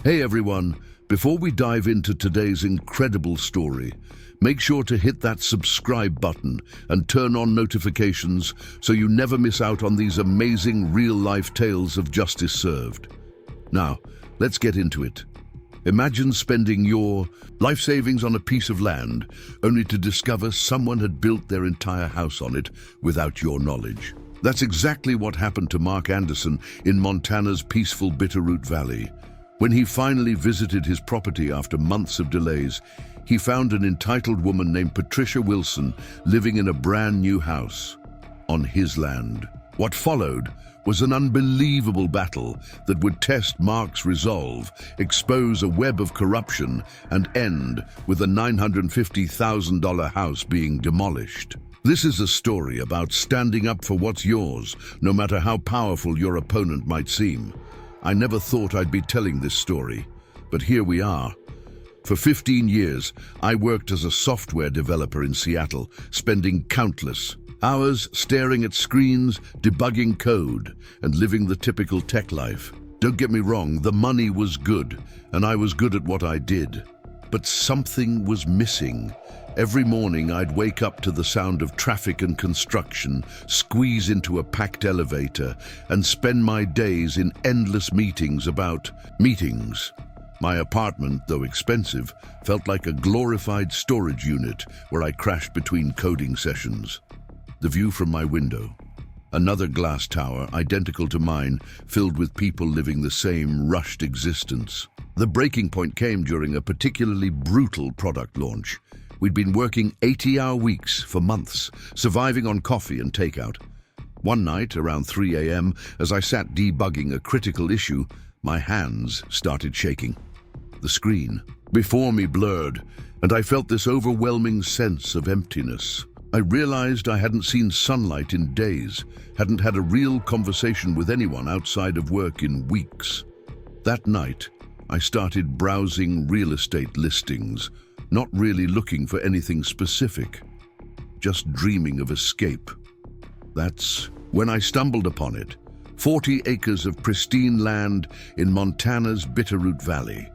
Hey everyone, before we dive into today's incredible story, make sure to hit that subscribe button and turn on notifications so you never miss out on these amazing real-life tales of justice served. Now, let's get into it. Imagine spending your life savings on a piece of land only to discover someone had built their entire house on it without your knowledge. That's exactly what happened to Mark Anderson in Montana's peaceful Bitterroot Valley. When he finally visited his property after months of delays, he found an entitled woman named Patricia Wilson living in a brand new house on his land. What followed was an unbelievable battle that would test Mark's resolve, expose a web of corruption, and end with a $950,000 house being demolished. This is a story about standing up for what's yours, no matter how powerful your opponent might seem. I never thought I'd be telling this story, but here we are. For 15 years, I worked as a software developer in Seattle, spending countless hours staring at screens, debugging code, and living the typical tech life. Don't get me wrong, the money was good, and I was good at what I did. But something was missing. Every morning I'd wake up to the sound of traffic and construction, squeeze into a packed elevator, and spend my days in endless meetings about meetings. My apartment, though expensive, felt like a glorified storage unit where I crashed between coding sessions. The view from my window. Another glass tower, identical to mine, filled with people living the same rushed existence. The breaking point came during a particularly brutal product launch. We'd been working 80-hour weeks for months, surviving on coffee and takeout. One night, around 3 a.m., as I sat debugging a critical issue, my hands started shaking. The screen before me blurred, and I felt this overwhelming sense of emptiness. I realized I hadn't seen sunlight in days, hadn't had a real conversation with anyone outside of work in weeks. That night, I started browsing real estate listings, not really looking for anything specific, just dreaming of escape. That's when I stumbled upon it. 40 acres of pristine land in Montana's Bitterroot Valley.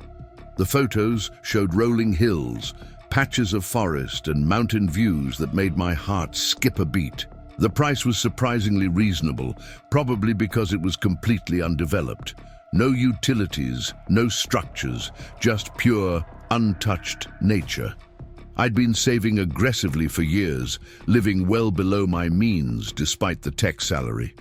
The photos showed rolling hills, patches of forest and mountain views that made my heart skip a beat. The price was surprisingly reasonable, probably because it was completely undeveloped. No utilities, no structures, just pure, untouched nature. I'd been saving aggressively for years, living well below my means despite the tech salary.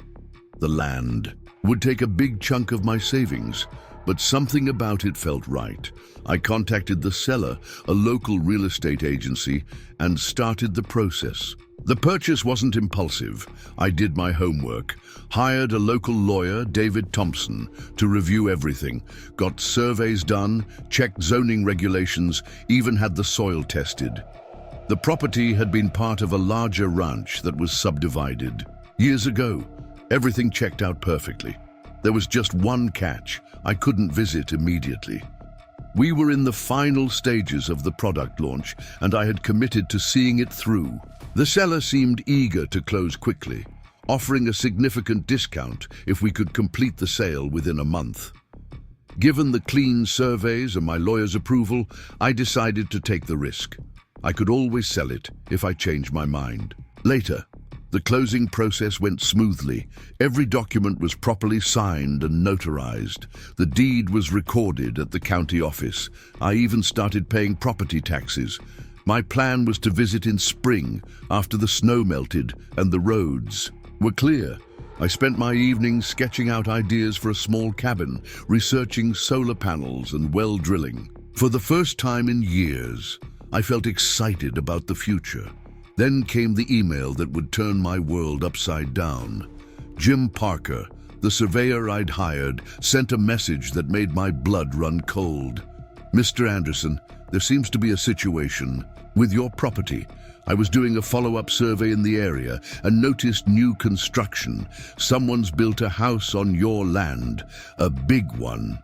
The land would take a big chunk of my savings, but something about it felt right. I contacted the seller, a local real estate agency, and started the process. The purchase wasn't impulsive. I did my homework, hired a local lawyer, David Thompson, to review everything, got surveys done, checked zoning regulations, even had the soil tested. The property had been part of a larger ranch that was subdivided. Years ago, everything checked out perfectly. There was just one catch: I couldn't visit immediately. We were in the final stages of the product launch, and I had committed to seeing it through. The seller seemed eager to close quickly, offering a significant discount if we could complete the sale within a month. Given the clean surveys and my lawyer's approval, I decided to take the risk. I could always sell it if I changed my mind. Later, the closing process went smoothly. Every document was properly signed and notarized. The deed was recorded at the county office. I even started paying property taxes. My plan was to visit in spring, after the snow melted and the roads were clear. I spent my evenings sketching out ideas for a small cabin, researching solar panels and well drilling. For the first time in years, I felt excited about the future. Then came the email that would turn my world upside down. Jim Parker, the surveyor I'd hired, sent a message that made my blood run cold. Mr. Anderson, there seems to be a situation with your property. I was doing a follow-up survey in the area and noticed new construction. Someone's built a house on your land, a big one.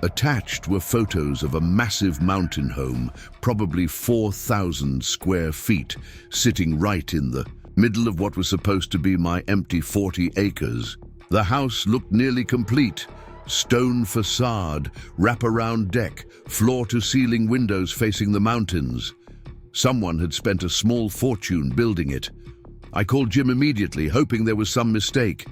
Attached were photos of a massive mountain home, probably 4,000 square feet, sitting right in the middle of what was supposed to be my empty 40 acres. The house looked nearly complete, Stone facade, wraparound deck, floor-to-ceiling windows facing the mountains. Someone had spent a small fortune building it. I called Jim immediately, hoping there was some mistake.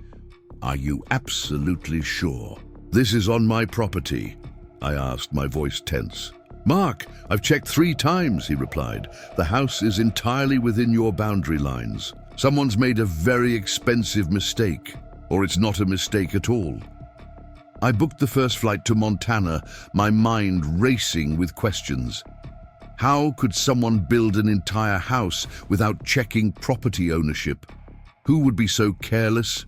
"Are you absolutely sure this is on my property?" I asked, my voice tense. "Mark, I've checked 3 times," he replied. "The house is entirely within your boundary lines. Someone's made a very expensive mistake, or it's not a mistake at all." I booked the first flight to Montana, my mind racing with questions. How could someone build an entire house without checking property ownership? Who would be so careless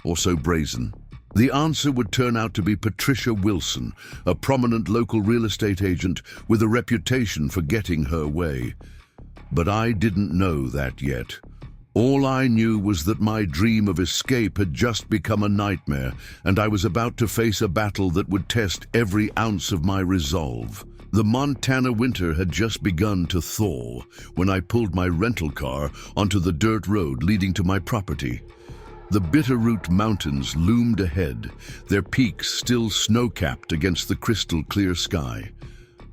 or so brazen? The answer would turn out to be Patricia Wilson, a prominent local real estate agent with a reputation for getting her way. But I didn't know that yet. All I knew was that my dream of escape had just become a nightmare, and I was about to face a battle that would test every ounce of my resolve. The Montana winter had just begun to thaw when I pulled my rental car onto the dirt road leading to my property. The Bitterroot Mountains loomed ahead, their peaks still snow-capped against the crystal-clear sky.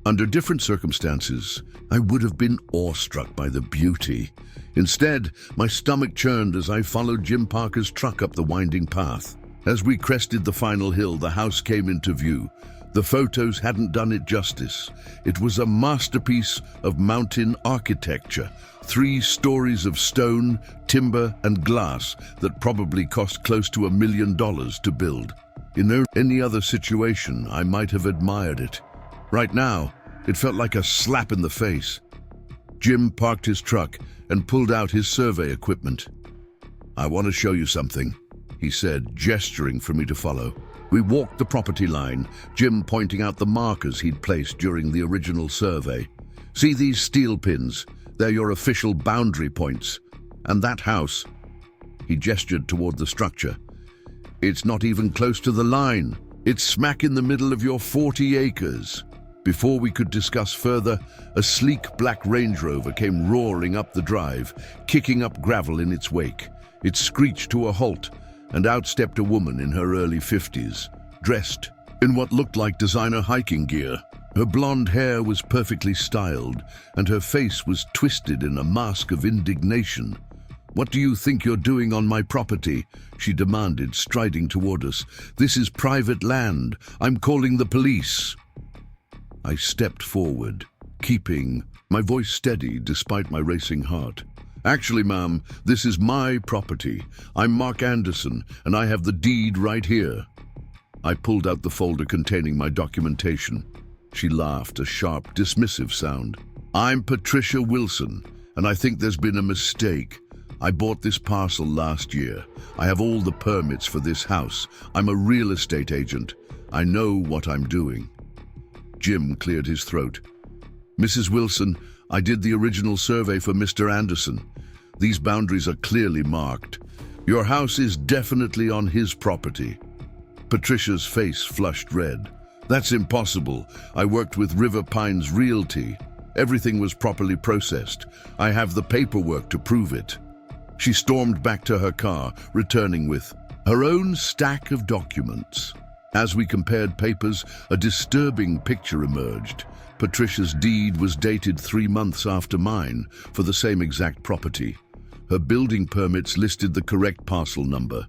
Under different circumstances, I would have been awestruck by the beauty. Instead, my stomach churned as I followed Jim Parker's truck up the winding path. As we crested the final hill, the house came into view. The photos hadn't done it justice. It was a masterpiece of mountain architecture. 3 stories of stone, timber, and glass that probably cost close to $1 million to build. In any other situation, I might have admired it. Right now, it felt like a slap in the face. Jim parked his truck and pulled out his survey equipment. "I want to show you something," he said, gesturing for me to follow. We walked the property line, Jim pointing out the markers he'd placed during the original survey. "See these steel pins? They're your official boundary points. And that house," he gestured toward the structure, "it's not even close to the line. It's smack in the middle of your 40 acres. Before we could discuss further, a sleek black Range Rover came roaring up the drive, kicking up gravel in its wake. It screeched to a halt, and out stepped a woman in her early 50s, dressed in what looked like designer hiking gear. Her blonde hair was perfectly styled, and her face was twisted in a mask of indignation. "What do you think you're doing on my property?" she demanded, striding toward us. "This is private land. I'm calling the police." I stepped forward, keeping my voice steady despite my racing heart. "Actually, ma'am, this is my property. I'm Mark Anderson, and I have the deed right here." I pulled out the folder containing my documentation. She laughed, a sharp, dismissive sound. "I'm Patricia Wilson, and I think there's been a mistake. I bought this parcel last year. I have all the permits for this house. I'm a real estate agent. I know what I'm doing." Jim cleared his throat. "Mrs. Wilson, I did the original survey for Mr. Anderson. These boundaries are clearly marked. Your house is definitely on his property." Patricia's face flushed red. "That's impossible. I worked with River Pines Realty. Everything was properly processed. I have the paperwork to prove it." She stormed back to her car, returning with her own stack of documents. As we compared papers, a disturbing picture emerged. Patricia's deed was dated 3 months after mine for the same exact property. Her building permits listed the correct parcel number.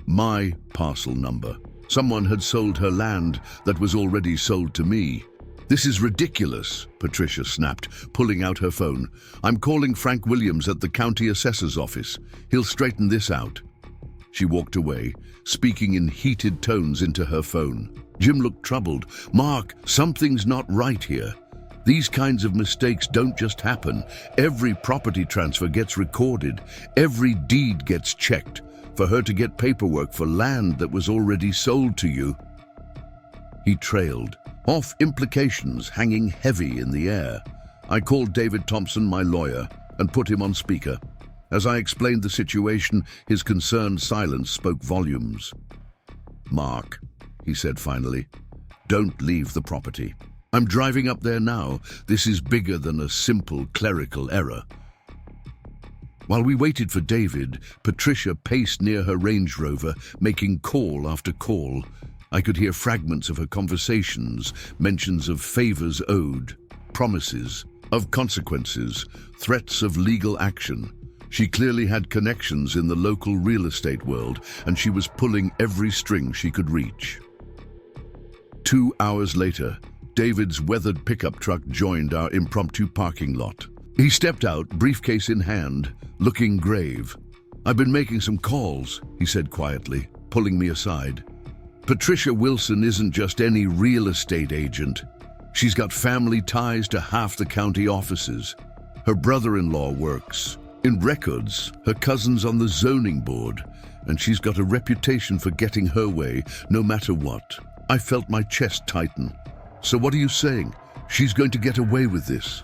My parcel number. Someone had sold her land that was already sold to me. "This is ridiculous," Patricia snapped, pulling out her phone. "I'm calling Frank Williams at the county assessor's office. He'll straighten this out." She walked away, speaking in heated tones into her phone. Jim looked troubled. "Mark, something's not right here. These kinds of mistakes don't just happen. Every property transfer gets recorded. Every deed gets checked. For her to get paperwork for land that was already sold to you." He trailed, off, implications hanging heavy in the air. I called David Thompson, my lawyer, and put him on speaker. As I explained the situation, his concerned silence spoke volumes. "Mark," he said finally, "don't leave the property. I'm driving up there now. This is bigger than a simple clerical error." While we waited for David, Patricia paced near her Range Rover, making call after call. I could hear fragments of her conversations, mentions of favors owed, promises, of consequences, threats of legal action. She clearly had connections in the local real estate world, and she was pulling every string she could reach. 2 hours later, David's weathered pickup truck joined our impromptu parking lot. He stepped out, briefcase in hand, looking grave. "I've been making some calls," he said quietly, pulling me aside. "Patricia Wilson isn't just any real estate agent. She's got family ties to half the county offices. Her brother-in-law works in records, her cousin's on the zoning board, and she's got a reputation for getting her way no matter what." I felt my chest tighten. "So what are you saying? She's going to get away with this?"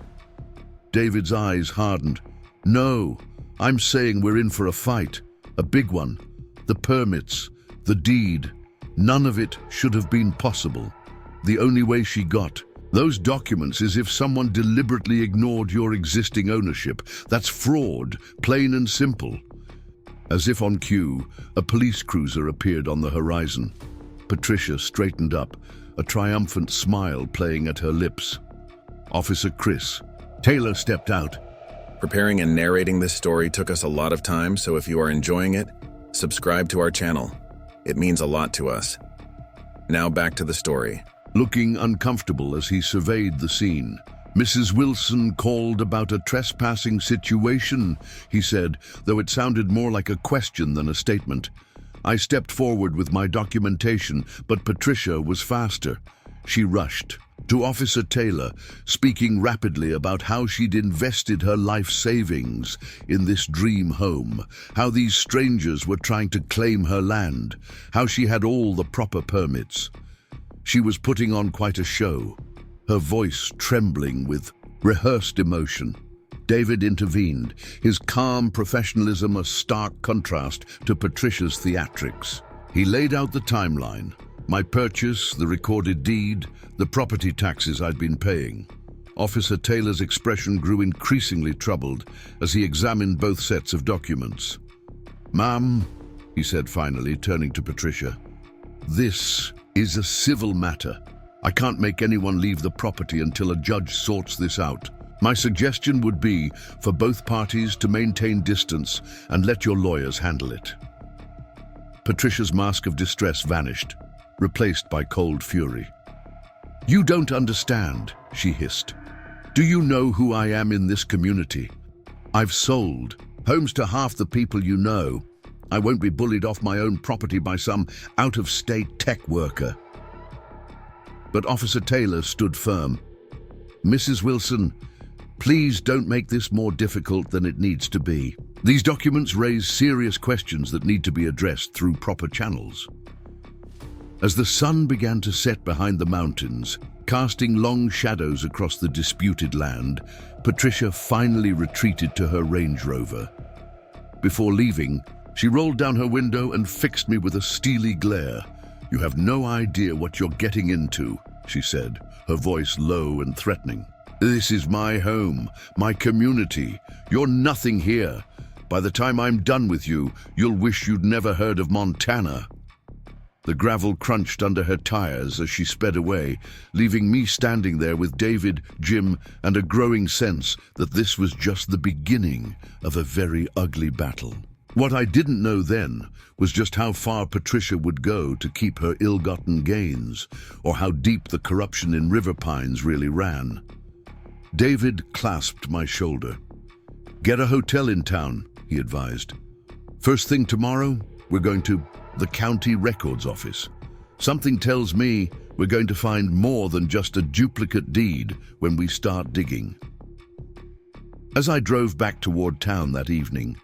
David's eyes hardened. "No, I'm saying we're in for a fight, a big one. The permits, the deed, none of it should have been possible. The only way she got those documents is if someone deliberately ignored your existing ownership. That's fraud, plain and simple." As if on cue, a police cruiser appeared on the horizon. Patricia straightened up, a triumphant smile playing at her lips. "Officer Chris." Taylor stepped out. Preparing and narrating this story took us a lot of time, so if you are enjoying it, subscribe to our channel. It means a lot to us. Now back to the story. Looking uncomfortable as he surveyed the scene, "Mrs. Wilson called about a trespassing situation," he said, though it sounded more like a question than a statement. I stepped forward with my documentation, but Patricia was faster. She rushed to Officer Taylor, speaking rapidly about how she'd invested her life savings in this dream home, how these strangers were trying to claim her land, how she had all the proper permits. She was putting on quite a show, her voice trembling with rehearsed emotion. David intervened, his calm professionalism a stark contrast to Patricia's theatrics. He laid out the timeline, my purchase, the recorded deed, the property taxes I'd been paying. Officer Taylor's expression grew increasingly troubled as he examined both sets of documents. "Ma'am," he said finally, turning to Patricia, "this is a civil matter. I can't make anyone leave the property until a judge sorts this out. My suggestion would be for both parties to maintain distance and let your lawyers handle it." Patricia's mask of distress vanished, replaced by cold fury. "You don't understand," she hissed. "Do you know who I am in this community? I've sold homes to half the people you know. I won't be bullied off my own property by some out-of-state tech worker." But Officer Taylor stood firm. "Mrs. Wilson, please don't make this more difficult than it needs to be. These documents raise serious questions that need to be addressed through proper channels." As the sun began to set behind the mountains, casting long shadows across the disputed land, Patricia finally retreated to her Range Rover. Before leaving, she rolled down her window and fixed me with a steely glare. "You have no idea what you're getting into," she said, her voice low and threatening. "This is my home, my community. You're nothing here. By the time I'm done with you, you'll wish you'd never heard of Montana." The gravel crunched under her tires as she sped away, leaving me standing there with David, Jim, and a growing sense that this was just the beginning of a very ugly battle. What I didn't know then was just how far Patricia would go to keep her ill-gotten gains, or how deep the corruption in River Pines really ran. David clasped my shoulder. "Get a hotel in town," he advised. "First thing tomorrow, we're going to the county records office. Something tells me we're going to find more than just a duplicate deed when we start digging." As I drove back toward town that evening,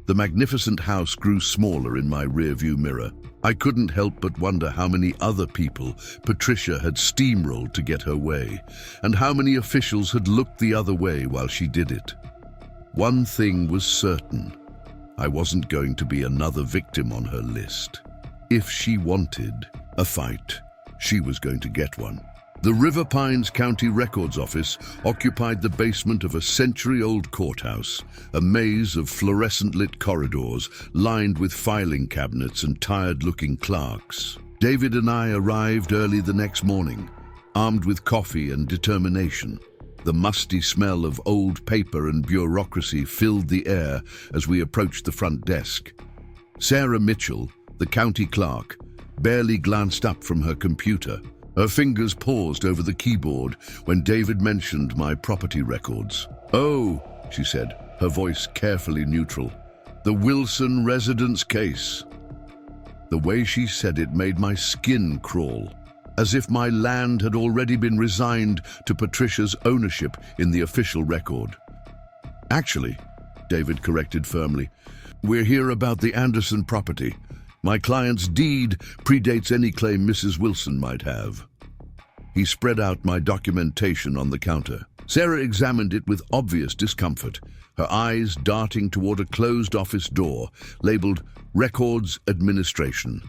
the magnificent house grew smaller in my rearview mirror. I couldn't help but wonder how many other people Patricia had steamrolled to get her way, and how many officials had looked the other way while she did it. One thing was certain: I wasn't going to be another victim on her list. If she wanted a fight, she was going to get one. The River Pines County Records Office occupied the basement of a century-old courthouse, a maze of fluorescent-lit corridors lined with filing cabinets and tired-looking clerks. David and I arrived early the next morning, armed with coffee and determination. The musty smell of old paper and bureaucracy filled the air as we approached the front desk. Sarah Mitchell, the county clerk, barely glanced up from her computer. Her fingers paused over the keyboard when David mentioned my property records. "Oh," she said, her voice carefully neutral. "The Wilson residence case." The way she said it made my skin crawl, as if my land had already been resigned to Patricia's ownership in the official record. "Actually," David corrected firmly, "we're here about the Anderson property. My client's deed predates any claim Mrs. Wilson might have." He spread out my documentation on the counter. Sarah examined it with obvious discomfort, her eyes darting toward a closed office door labeled Records Administration.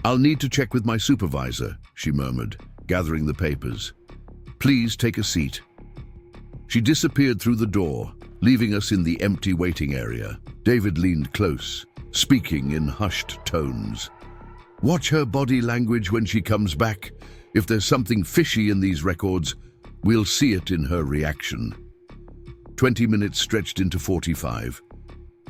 "I'll need to check with my supervisor," she murmured, gathering the papers. "Please take a seat." She disappeared through the door, leaving us in the empty waiting area. David leaned close, speaking in hushed tones. "Watch her body language when she comes back. If there's something fishy in these records, we'll see it in her reaction." 20 minutes stretched into 45.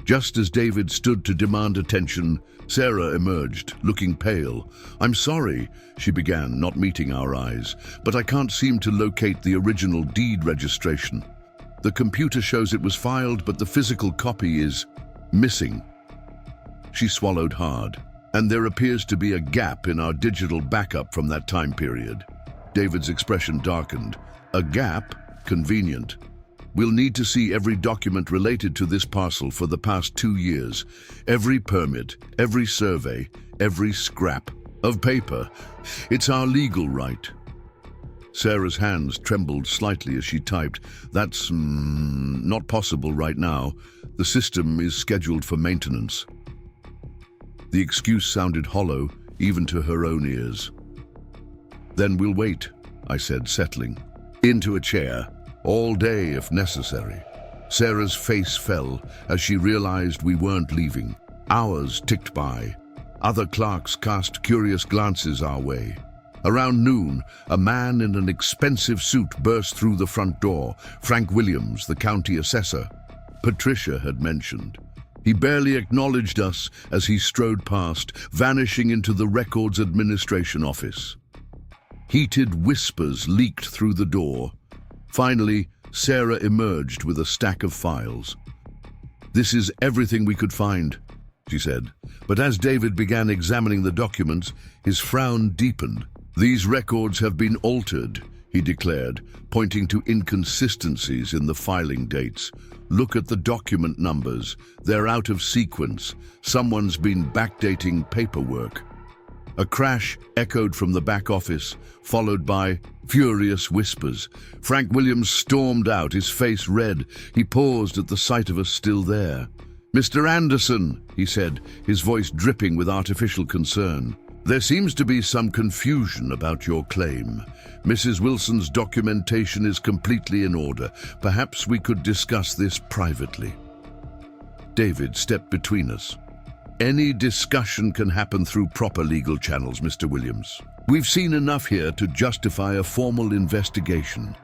Just as David stood to demand attention, Sarah emerged, looking pale. "I'm sorry," she began, not meeting our eyes, "but I can't seem to locate the original deed registration. The computer shows it was filed, but the physical copy is missing." She swallowed hard. "And there appears to be a gap in our digital backup from that time period." David's expression darkened. "A gap? Convenient. We'll need to see every document related to this parcel for the past 2 years. Every permit, every survey, every scrap of paper. It's our legal right." Sarah's hands trembled slightly as she typed. "That's not possible right now. The system is scheduled for maintenance." The excuse sounded hollow, even to her own ears. "Then we'll wait," I said, settling into a chair. "All day if necessary." Sarah's face fell as she realized we weren't leaving. Hours ticked by. Other clerks cast curious glances our way. Around noon, a man in an expensive suit burst through the front door. Frank Williams, the county assessor. Patricia had mentioned. He barely acknowledged us as he strode past, vanishing into the Records Administration office. Heated whispers leaked through the door. Finally, Sarah emerged with a stack of files. "This is everything we could find," she said. But as David began examining the documents, his frown deepened. "These records have been altered," he declared, pointing to inconsistencies in the filing dates. "Look at the document numbers. They're out of sequence. Someone's been backdating paperwork." A crash echoed from the back office, followed by furious whispers. Frank Williams stormed out, his face red. He paused at the sight of us still there. "Mr. Anderson," he said, his voice dripping with artificial concern. "There seems to be some confusion about your claim. Mrs. Wilson's documentation is completely in order. Perhaps we could discuss this privately." David stepped between us. "Any discussion can happen through proper legal channels, Mr. Williams. We've seen enough here to justify a formal investigation."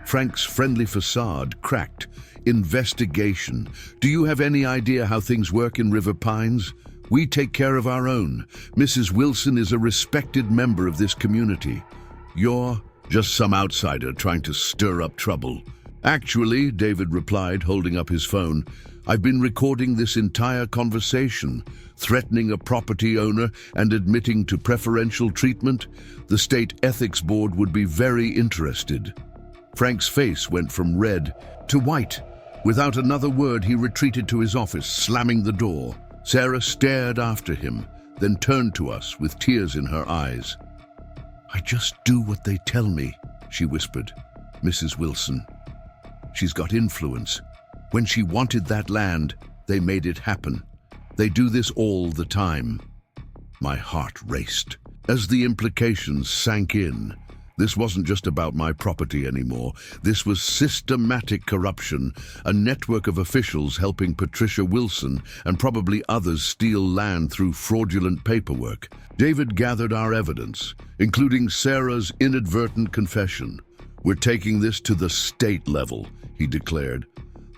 Frank's friendly facade cracked. "Investigation? Do you have any idea how things work in River Pines? We take care of our own. Mrs. Wilson is a respected member of this community. You're just some outsider trying to stir up trouble." "Actually," David replied, holding up his phone, "I've been recording this entire conversation, threatening a property owner and admitting to preferential treatment. The State Ethics Board would be very interested." Frank's face went from red to white. Without another word, he retreated to his office, slamming the door. Sarah stared after him, then turned to us with tears in her eyes. "I just do what they tell me," she whispered. "Mrs. Wilson. She's got influence. When she wanted that land, they made it happen. They do this all the time." My heart raced. As the implications sank in, This wasn't just about my property anymore. This was systematic corruption, a network of officials helping Patricia Wilson and probably others steal land through fraudulent paperwork. David gathered our evidence, including Sarah's inadvertent confession. "We're taking this to the state level," he declared.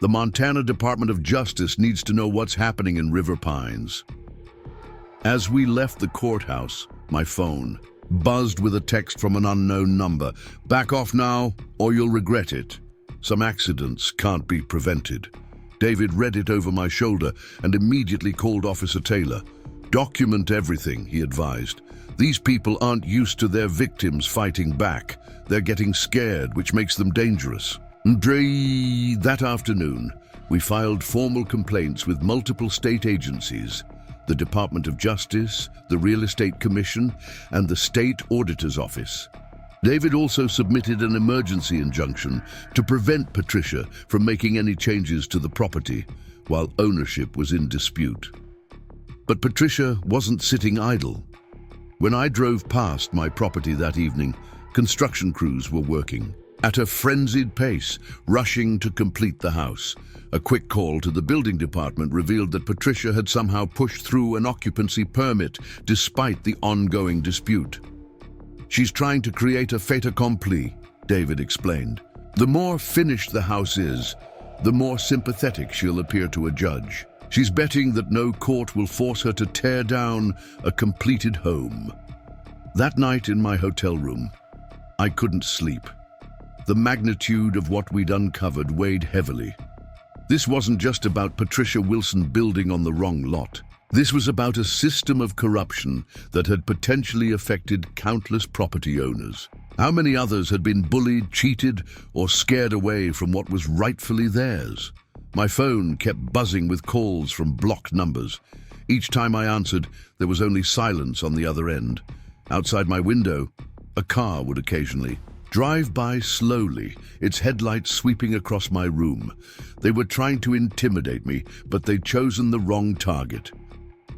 "The Montana Department of Justice needs to know what's happening in River Pines." As we left the courthouse, my phone buzzed with a text from an unknown number. "Back off now, or you'll regret it. Some accidents can't be prevented." David read it over my shoulder and immediately called Officer Taylor. "Document everything," he advised. "These people aren't used to their victims fighting back. They're getting scared, which makes them dangerous." That afternoon, we filed formal complaints with multiple state agencies: the Department of Justice, the Real Estate Commission, and the State Auditor's Office. David also submitted an emergency injunction to prevent Patricia from making any changes to the property while ownership was in dispute. But Patricia wasn't sitting idle. When I drove past my property that evening, construction crews were working at a frenzied pace, rushing to complete the house. A quick call to the building department revealed that Patricia had somehow pushed through an occupancy permit despite the ongoing dispute. "She's trying to create a fait accompli," David explained. "The more finished the house is, the more sympathetic she'll appear to a judge. She's betting that no court will force her to tear down a completed home." That night in my hotel room, I couldn't sleep. The magnitude of what we'd uncovered weighed heavily. This wasn't just about Patricia Wilson building on the wrong lot. This was about a system of corruption that had potentially affected countless property owners. How many others had been bullied, cheated, or scared away from what was rightfully theirs? My phone kept buzzing with calls from blocked numbers. Each time I answered, there was only silence on the other end. Outside my window, a car would occasionally drive by slowly, its headlights sweeping across my room. They were trying to intimidate me, but they'd chosen the wrong target.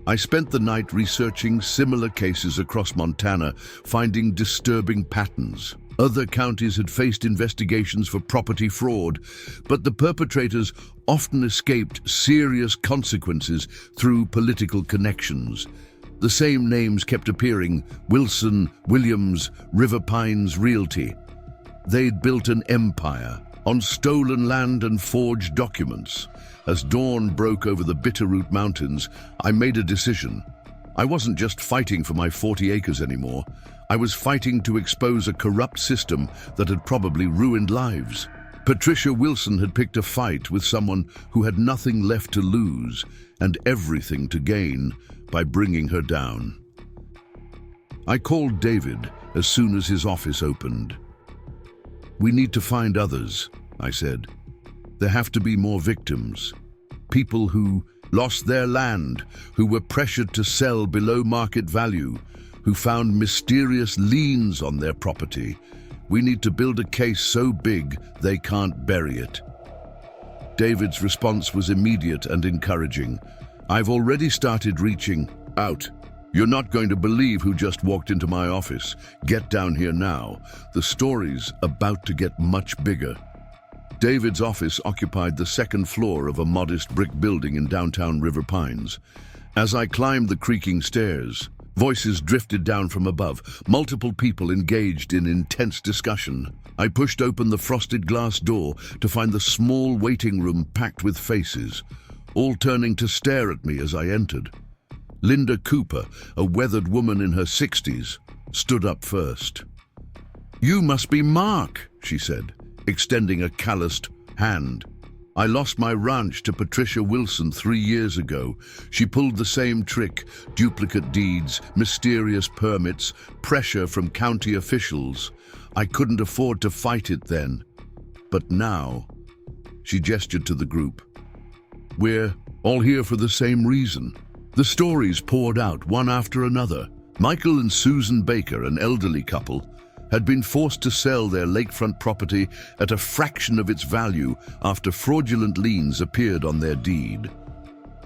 I spent the night researching similar cases across Montana, finding disturbing patterns. Other counties had faced investigations for property fraud, but the perpetrators often escaped serious consequences through political connections. The same names kept appearing: Wilson, Williams, River Pines Realty. They'd built an empire on stolen land and forged documents. As dawn broke over the Bitterroot Mountains, I made a decision. I wasn't just fighting for my 40 acres anymore. I was fighting to expose a corrupt system that had probably ruined lives. Patricia Wilson had picked a fight with someone who had nothing left to lose and everything to gain by bringing her down. I called David as soon as his office opened. "We need to find others," I said. "There have to be more victims. People who lost their land, who were pressured to sell below market value, who found mysterious liens on their property. We need to build a case so big they can't bury it." David's response was immediate and encouraging. "I've already started reaching out. You're not going to believe who just walked into my office. Get down here now. The story's about to get much bigger." David's office occupied the second floor of a modest brick building in downtown River Pines. As I climbed the creaking stairs, voices drifted down from above, multiple people engaged in intense discussion. I pushed open the frosted glass door to find the small waiting room packed with faces, all turning to stare at me as I entered. Linda Cooper, a weathered woman in her 60s, stood up first. "You must be Mark," she said, extending a calloused hand. "I lost my ranch to Patricia Wilson 3 years ago. She pulled the same trick: duplicate deeds, mysterious permits, pressure from county officials. I couldn't afford to fight it then. But now," she gestured to the group, "we're all here for the same reason." The stories poured out one after another. Michael and Susan Baker, an elderly couple, had been forced to sell their lakefront property at a fraction of its value after fraudulent liens appeared on their deed.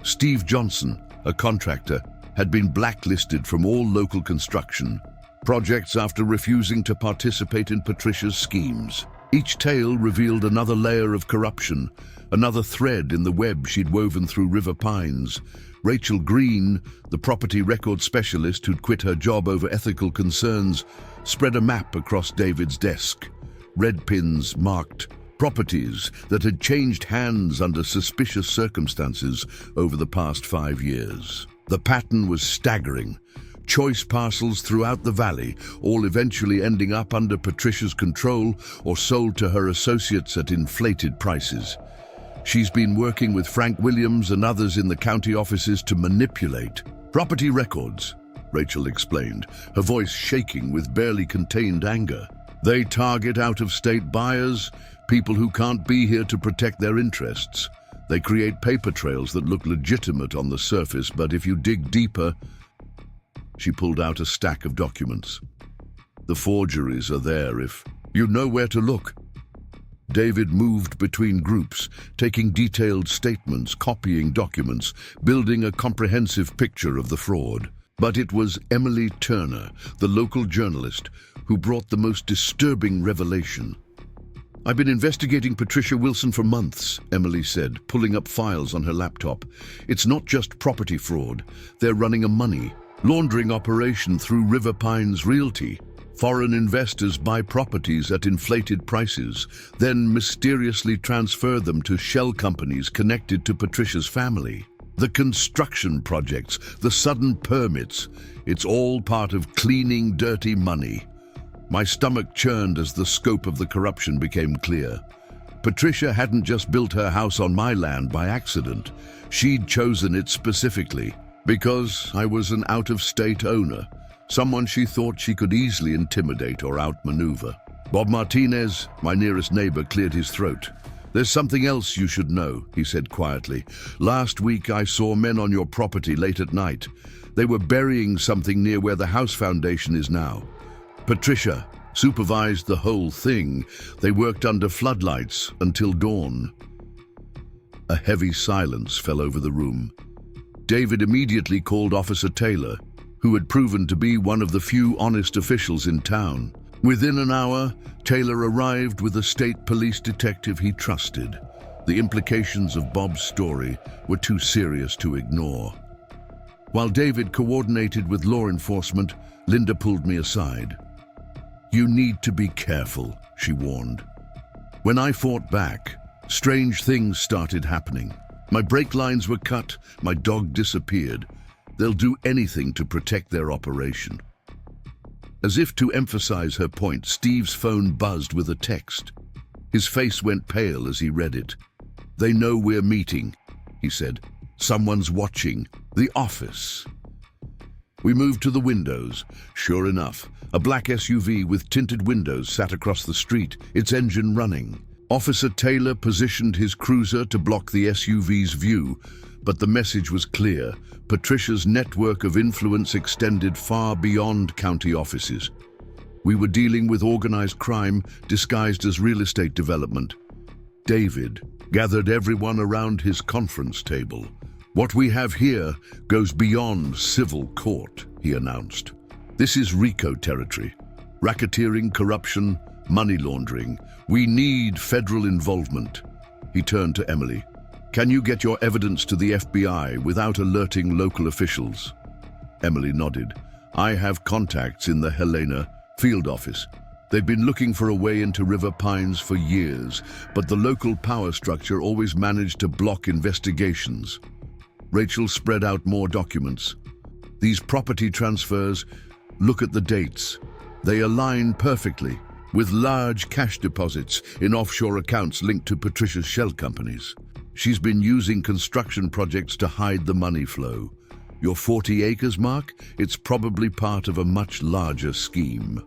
Steve Johnson, a contractor, had been blacklisted from all local construction. projects after refusing to participate in Patricia's schemes. Each tale revealed another layer of corruption, another thread in the web she'd woven through River Pines. Rachel Green, the property record specialist who'd quit her job over ethical concerns, spread a map across David's desk. Red pins marked properties that had changed hands under suspicious circumstances over the past 5 years. The pattern was staggering. Choice parcels throughout the valley, all eventually ending up under Patricia's control or sold to her associates at inflated prices. She's been working with Frank Williams and others in the county offices to manipulate property records, Rachel explained, her voice shaking with barely contained anger. They target out-of-state buyers, people who can't be here to protect their interests. They create paper trails that look legitimate on the surface, but if you dig deeper... She pulled out a stack of documents. The forgeries are there if you know where to look. David moved between groups, taking detailed statements, copying documents, building a comprehensive picture of the fraud. But it was Emily Turner, the local journalist, who brought the most disturbing revelation. "I've been investigating Patricia Wilson for months," Emily said, pulling up files on her laptop. "It's not just property fraud. They're running a money laundering operation through River Pines Realty. Foreign investors buy properties at inflated prices, then mysteriously transfer them to shell companies connected to Patricia's family. The construction projects, the sudden permits, it's all part of cleaning dirty money." My stomach churned as the scope of the corruption became clear. Patricia hadn't just built her house on my land by accident. She'd chosen it specifically because I was an out-of-state owner, someone she thought she could easily intimidate or outmaneuver. Bob Martinez, my nearest neighbor, cleared his throat. "There's something else you should know," he said quietly. "Last week I saw men on your property late at night. They were burying something near where the house foundation is now. Patricia supervised the whole thing. They worked under floodlights until dawn." A heavy silence fell over the room. David immediately called Officer Taylor, who had proven to be one of the few honest officials in town. Within an hour, Taylor arrived with a state police detective he trusted. The implications of Bob's story were too serious to ignore. While David coordinated with law enforcement, Linda pulled me aside. "You need to be careful," she warned. "When I fought back, strange things started happening. My brake lines were cut, my dog disappeared. They'll do anything to protect their operation." As if to emphasize her point, Steve's phone buzzed with a text. His face went pale as he read it. "They know we're meeting," he said. "Someone's watching. The office." We moved to the windows. Sure enough, a black SUV with tinted windows sat across the street, its engine running. Officer Taylor positioned his cruiser to block the SUV's view, but the message was clear. Patricia's network of influence extended far beyond county offices. We were dealing with organized crime disguised as real estate development. David gathered everyone around his conference table. "What we have here goes beyond civil court," he announced. "This is RICO territory. Racketeering, corruption, money laundering. We need federal involvement." He turned to Emily. "Can you get your evidence to the FBI without alerting local officials?" Emily nodded. "I have contacts in the Helena field office. They've been looking for a way into River Pines for years, but the local power structure always managed to block investigations." Rachel spread out more documents. "These property transfers, look at the dates. They align perfectly, with large cash deposits in offshore accounts linked to Patricia's shell companies. She's been using construction projects to hide the money flow. Your 40 acres mark? It's probably part of a much larger scheme."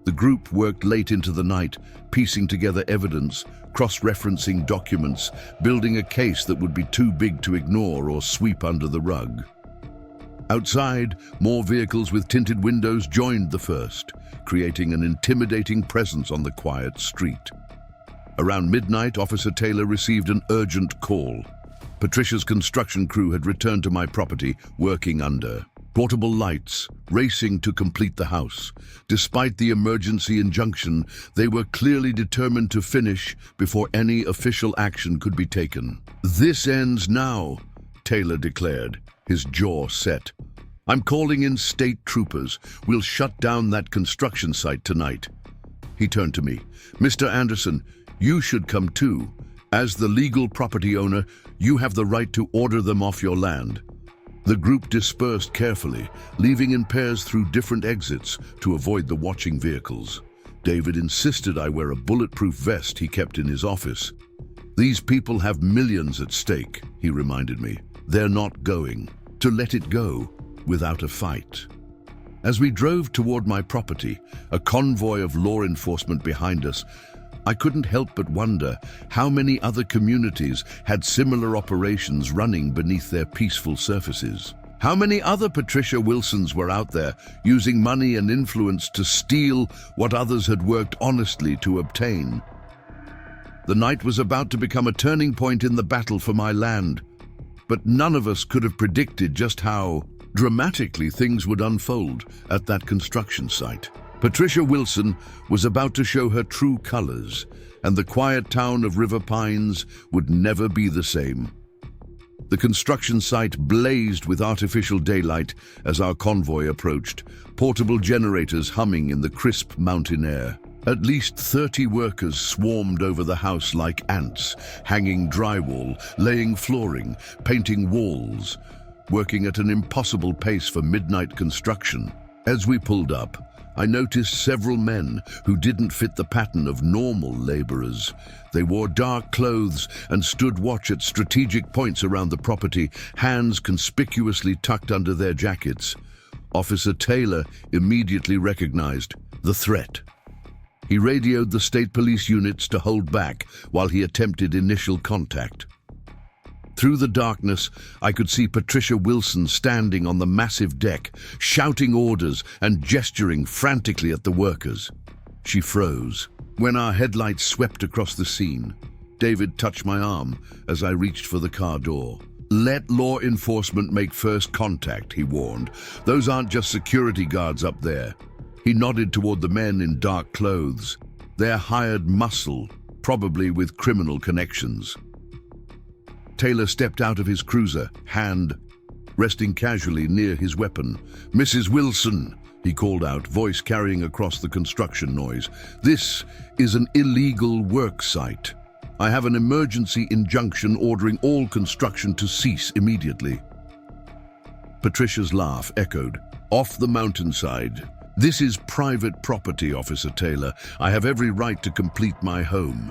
The group worked late into the night, piecing together evidence, cross-referencing documents, building a case that would be too big to ignore or sweep under the rug. Outside, more vehicles with tinted windows joined the first, creating an intimidating presence on the quiet street. Around midnight, Officer Taylor received an urgent call. Patricia's construction crew had returned to my property, working under Portable lights, racing to complete the house. Despite the emergency injunction, they were clearly determined to finish before any official action could be taken. "This ends now," Taylor declared, his jaw set. "I'm calling in state troopers. We'll shut down that construction site tonight." He turned to me. "Mr. Anderson, you should come too. As the legal property owner, you have the right to order them off your land." The group dispersed carefully, leaving in pairs through different exits to avoid the watching vehicles. David insisted I wear a bulletproof vest he kept in his office. "These people have millions at stake," he reminded me. "They're not going to let it go without a fight." As we drove toward my property, a convoy of law enforcement behind us, I couldn't help but wonder how many other communities had similar operations running beneath their peaceful surfaces. How many other Patricia Wilsons were out there using money and influence to steal what others had worked honestly to obtain? The night was about to become a turning point in the battle for my land, but none of us could have predicted just how dramatically things would unfold at that construction site. Patricia Wilson was about to show her true colors, and the quiet town of River Pines would never be the same. The construction site blazed with artificial daylight as our convoy approached, portable generators humming in the crisp mountain air. At least 30 workers swarmed over the house like ants, hanging drywall, laying flooring, painting walls, working at an impossible pace for midnight construction. As we pulled up, I noticed several men who didn't fit the pattern of normal laborers. They wore dark clothes and stood watch at strategic points around the property, hands conspicuously tucked under their jackets. Officer Taylor immediately recognized the threat. He radioed the state police units to hold back while he attempted initial contact. Through the darkness, I could see Patricia Wilson standing on the massive deck, shouting orders and gesturing frantically at the workers. She froze. When our headlights swept across the scene, David touched my arm as I reached for the car door. "Let law enforcement make first contact," he warned. "Those aren't just security guards up there." He nodded toward the men in dark clothes. They're hired muscle, probably with criminal connections. Taylor stepped out of his cruiser, hand resting casually near his weapon. "Mrs. Wilson," he called out, voice carrying across the construction noise. "This is an illegal work site. I have an emergency injunction ordering all construction to cease immediately." Patricia's laugh echoed. "Off the mountainside. This is private property, Officer Taylor. I have every right to complete my home."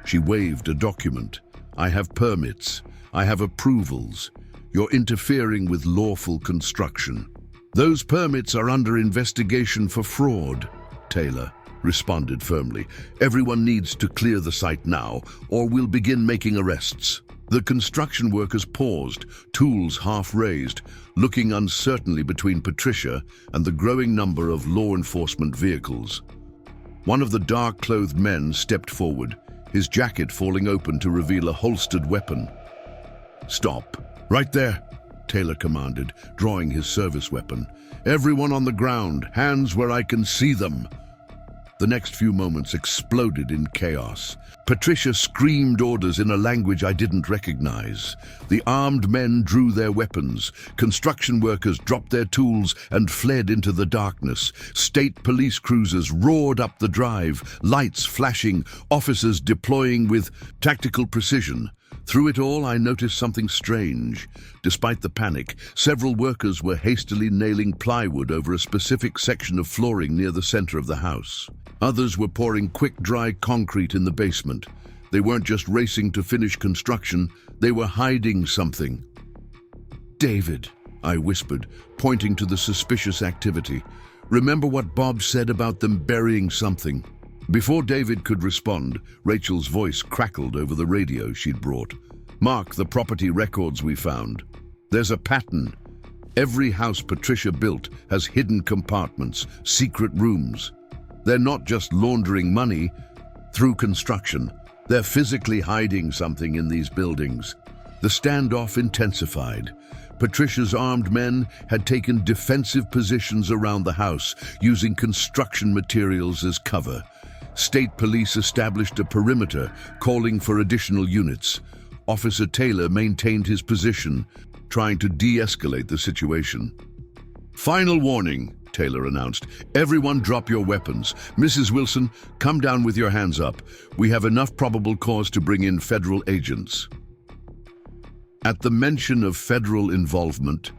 She waved a document. "I have permits. I have approvals. You're interfering with lawful construction." "Those permits are under investigation for fraud," Taylor responded firmly. "Everyone needs to clear the site now, or we'll begin making arrests." The construction workers paused, tools half raised, looking uncertainly between Patricia and the growing number of law enforcement vehicles. One of the dark-clothed men stepped forward, his jacket falling open to reveal a holstered weapon. "Stop. Right there," Taylor commanded, drawing his service weapon. "Everyone on the ground, hands where I can see them." The next few moments exploded in chaos. Patricia screamed orders in a language I didn't recognize. The armed men drew their weapons. Construction workers dropped their tools and fled into the darkness. State police cruisers roared up the drive, lights flashing, officers deploying with tactical precision. Through it all, I noticed something strange. Despite the panic, several workers were hastily nailing plywood over a specific section of flooring near the center of the house. Others were pouring quick, dry concrete in the basement. They weren't just racing to finish construction, they were hiding something. "David," I whispered, pointing to the suspicious activity. "Remember what Bob said about them burying something?" Before David could respond, Rachel's voice crackled over the radio she'd brought. "Mark the property records we found. There's a pattern. Every house Patricia built has hidden compartments, secret rooms. They're not just laundering money through construction. They're physically hiding something in these buildings. The standoff intensified. Patricia's armed men had taken defensive positions around the house, using construction materials as cover. State police established a perimeter, calling for additional units. Officer Taylor maintained his position, trying to de-escalate the situation. "Final warning," Taylor announced. "Everyone drop your weapons. Mrs. Wilson, come down with your hands up. We have enough probable cause to bring in federal agents." At the mention of federal involvement,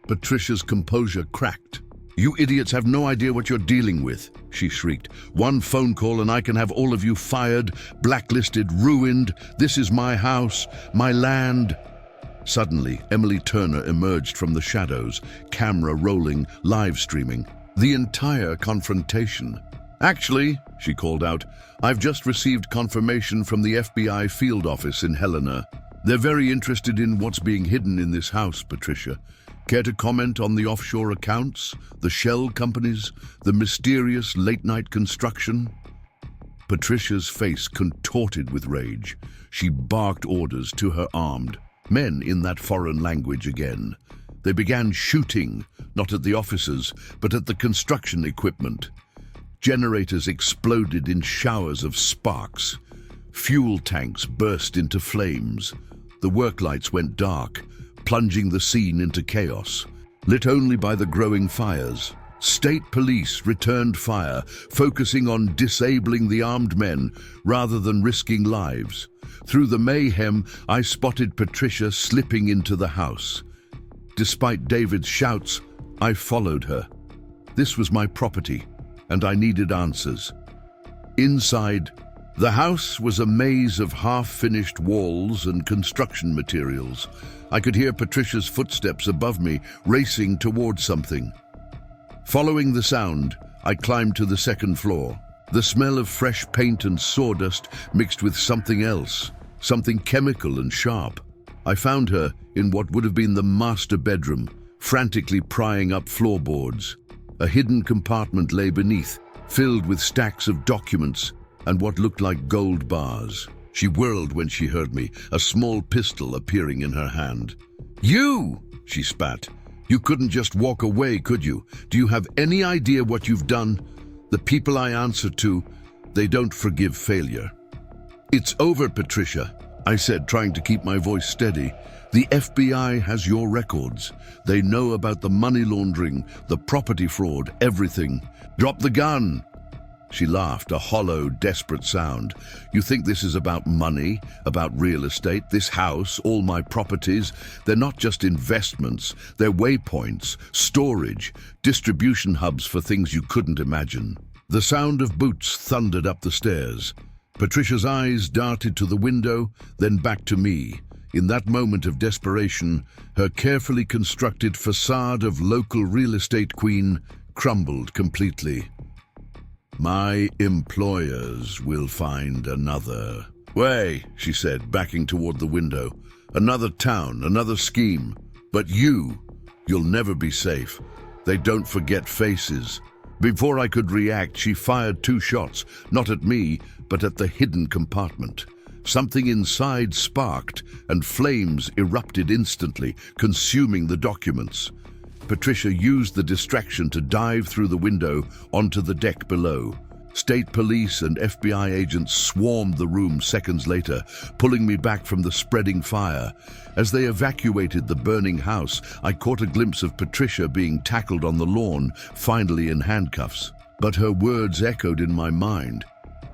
Patricia's composure cracked. "You idiots have no idea what you're dealing with," she shrieked. "One phone call and I can have all of you fired, blacklisted, ruined. This is my house, my land." Suddenly, Emily Turner emerged from the shadows, camera rolling, live streaming. The entire confrontation. "Actually," she called out, "I've just received confirmation from the FBI field office in Helena. They're very interested in what's being hidden in this house, Patricia. Care to comment on the offshore accounts, the shell companies, the mysterious late-night construction?" Patricia's face contorted with rage. She barked orders to her armed men in that foreign language again. They began shooting, not at the officers, but at the construction equipment. Generators exploded in showers of sparks. Fuel tanks burst into flames. The work lights went dark, plunging the scene into chaos, lit only by the growing fires. State police returned fire, focusing on disabling the armed men rather than risking lives. Through the mayhem, I spotted Patricia slipping into the house. Despite David's shouts, I followed her. This was my property, and I needed answers. Inside, the house was a maze of half-finished walls and construction materials. I could hear Patricia's footsteps above me, racing towards something. Following the sound, I climbed to the second floor. The smell of fresh paint and sawdust mixed with something else, something chemical and sharp. I found her in what would have been the master bedroom, frantically prying up floorboards. A hidden compartment lay beneath, filled with stacks of documents and what looked like gold bars. She whirled when she heard me, a small pistol appearing in her hand. "You!" she spat. "You couldn't just walk away, could you? Do you have any idea what you've done? The people I answer to, they don't forgive failure." "It's over, Patricia," I said, trying to keep my voice steady. "The FBI has your records. They know about the money laundering, the property fraud, everything. Drop the gun." She laughed, a hollow, desperate sound. "You think this is about money, about real estate, this house, all my properties? They're not just investments, they're waypoints, storage, distribution hubs for things you couldn't imagine." The sound of boots thundered up the stairs. Patricia's eyes darted to the window, then back to me. In that moment of desperation, her carefully constructed facade of local real estate queen crumbled completely. "My employers will find another way," she said, backing toward the window. "Another town, another scheme. But you'll never be safe. They don't forget faces." Before I could react, she fired 2 shots, not at me, but at the hidden compartment. Something inside sparked, and flames erupted instantly, consuming the documents. Patricia used the distraction to dive through the window onto the deck below. State police and FBI agents swarmed the room seconds later, pulling me back from the spreading fire. As they evacuated the burning house, I caught a glimpse of Patricia being tackled on the lawn, finally in handcuffs. But her words echoed in my mind.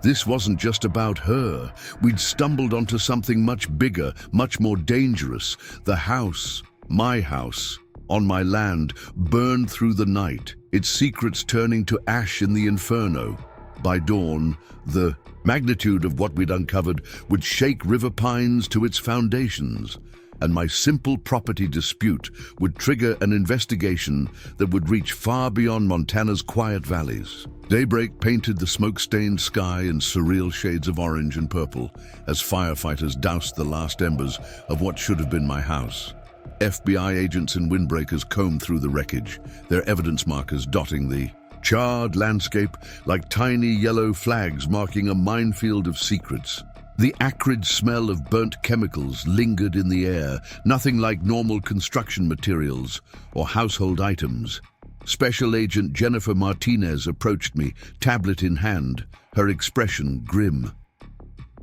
This wasn't just about her. We'd stumbled onto something much bigger, much more dangerous. The house, my house, on my land, burned through the night, its secrets turning to ash in the inferno. By dawn, the magnitude of what we'd uncovered would shake River Pines to its foundations, and my simple property dispute would trigger an investigation that would reach far beyond Montana's quiet valleys. Daybreak painted the smoke-stained sky in surreal shades of orange and purple as firefighters doused the last embers of what should have been my house. FBI agents and windbreakers combed through the wreckage, their evidence markers dotting the charred landscape like tiny yellow flags marking a minefield of secrets. The acrid smell of burnt chemicals lingered in the air, nothing like normal construction materials or household items. Special Agent Jennifer Martinez approached me, tablet in hand, her expression grim.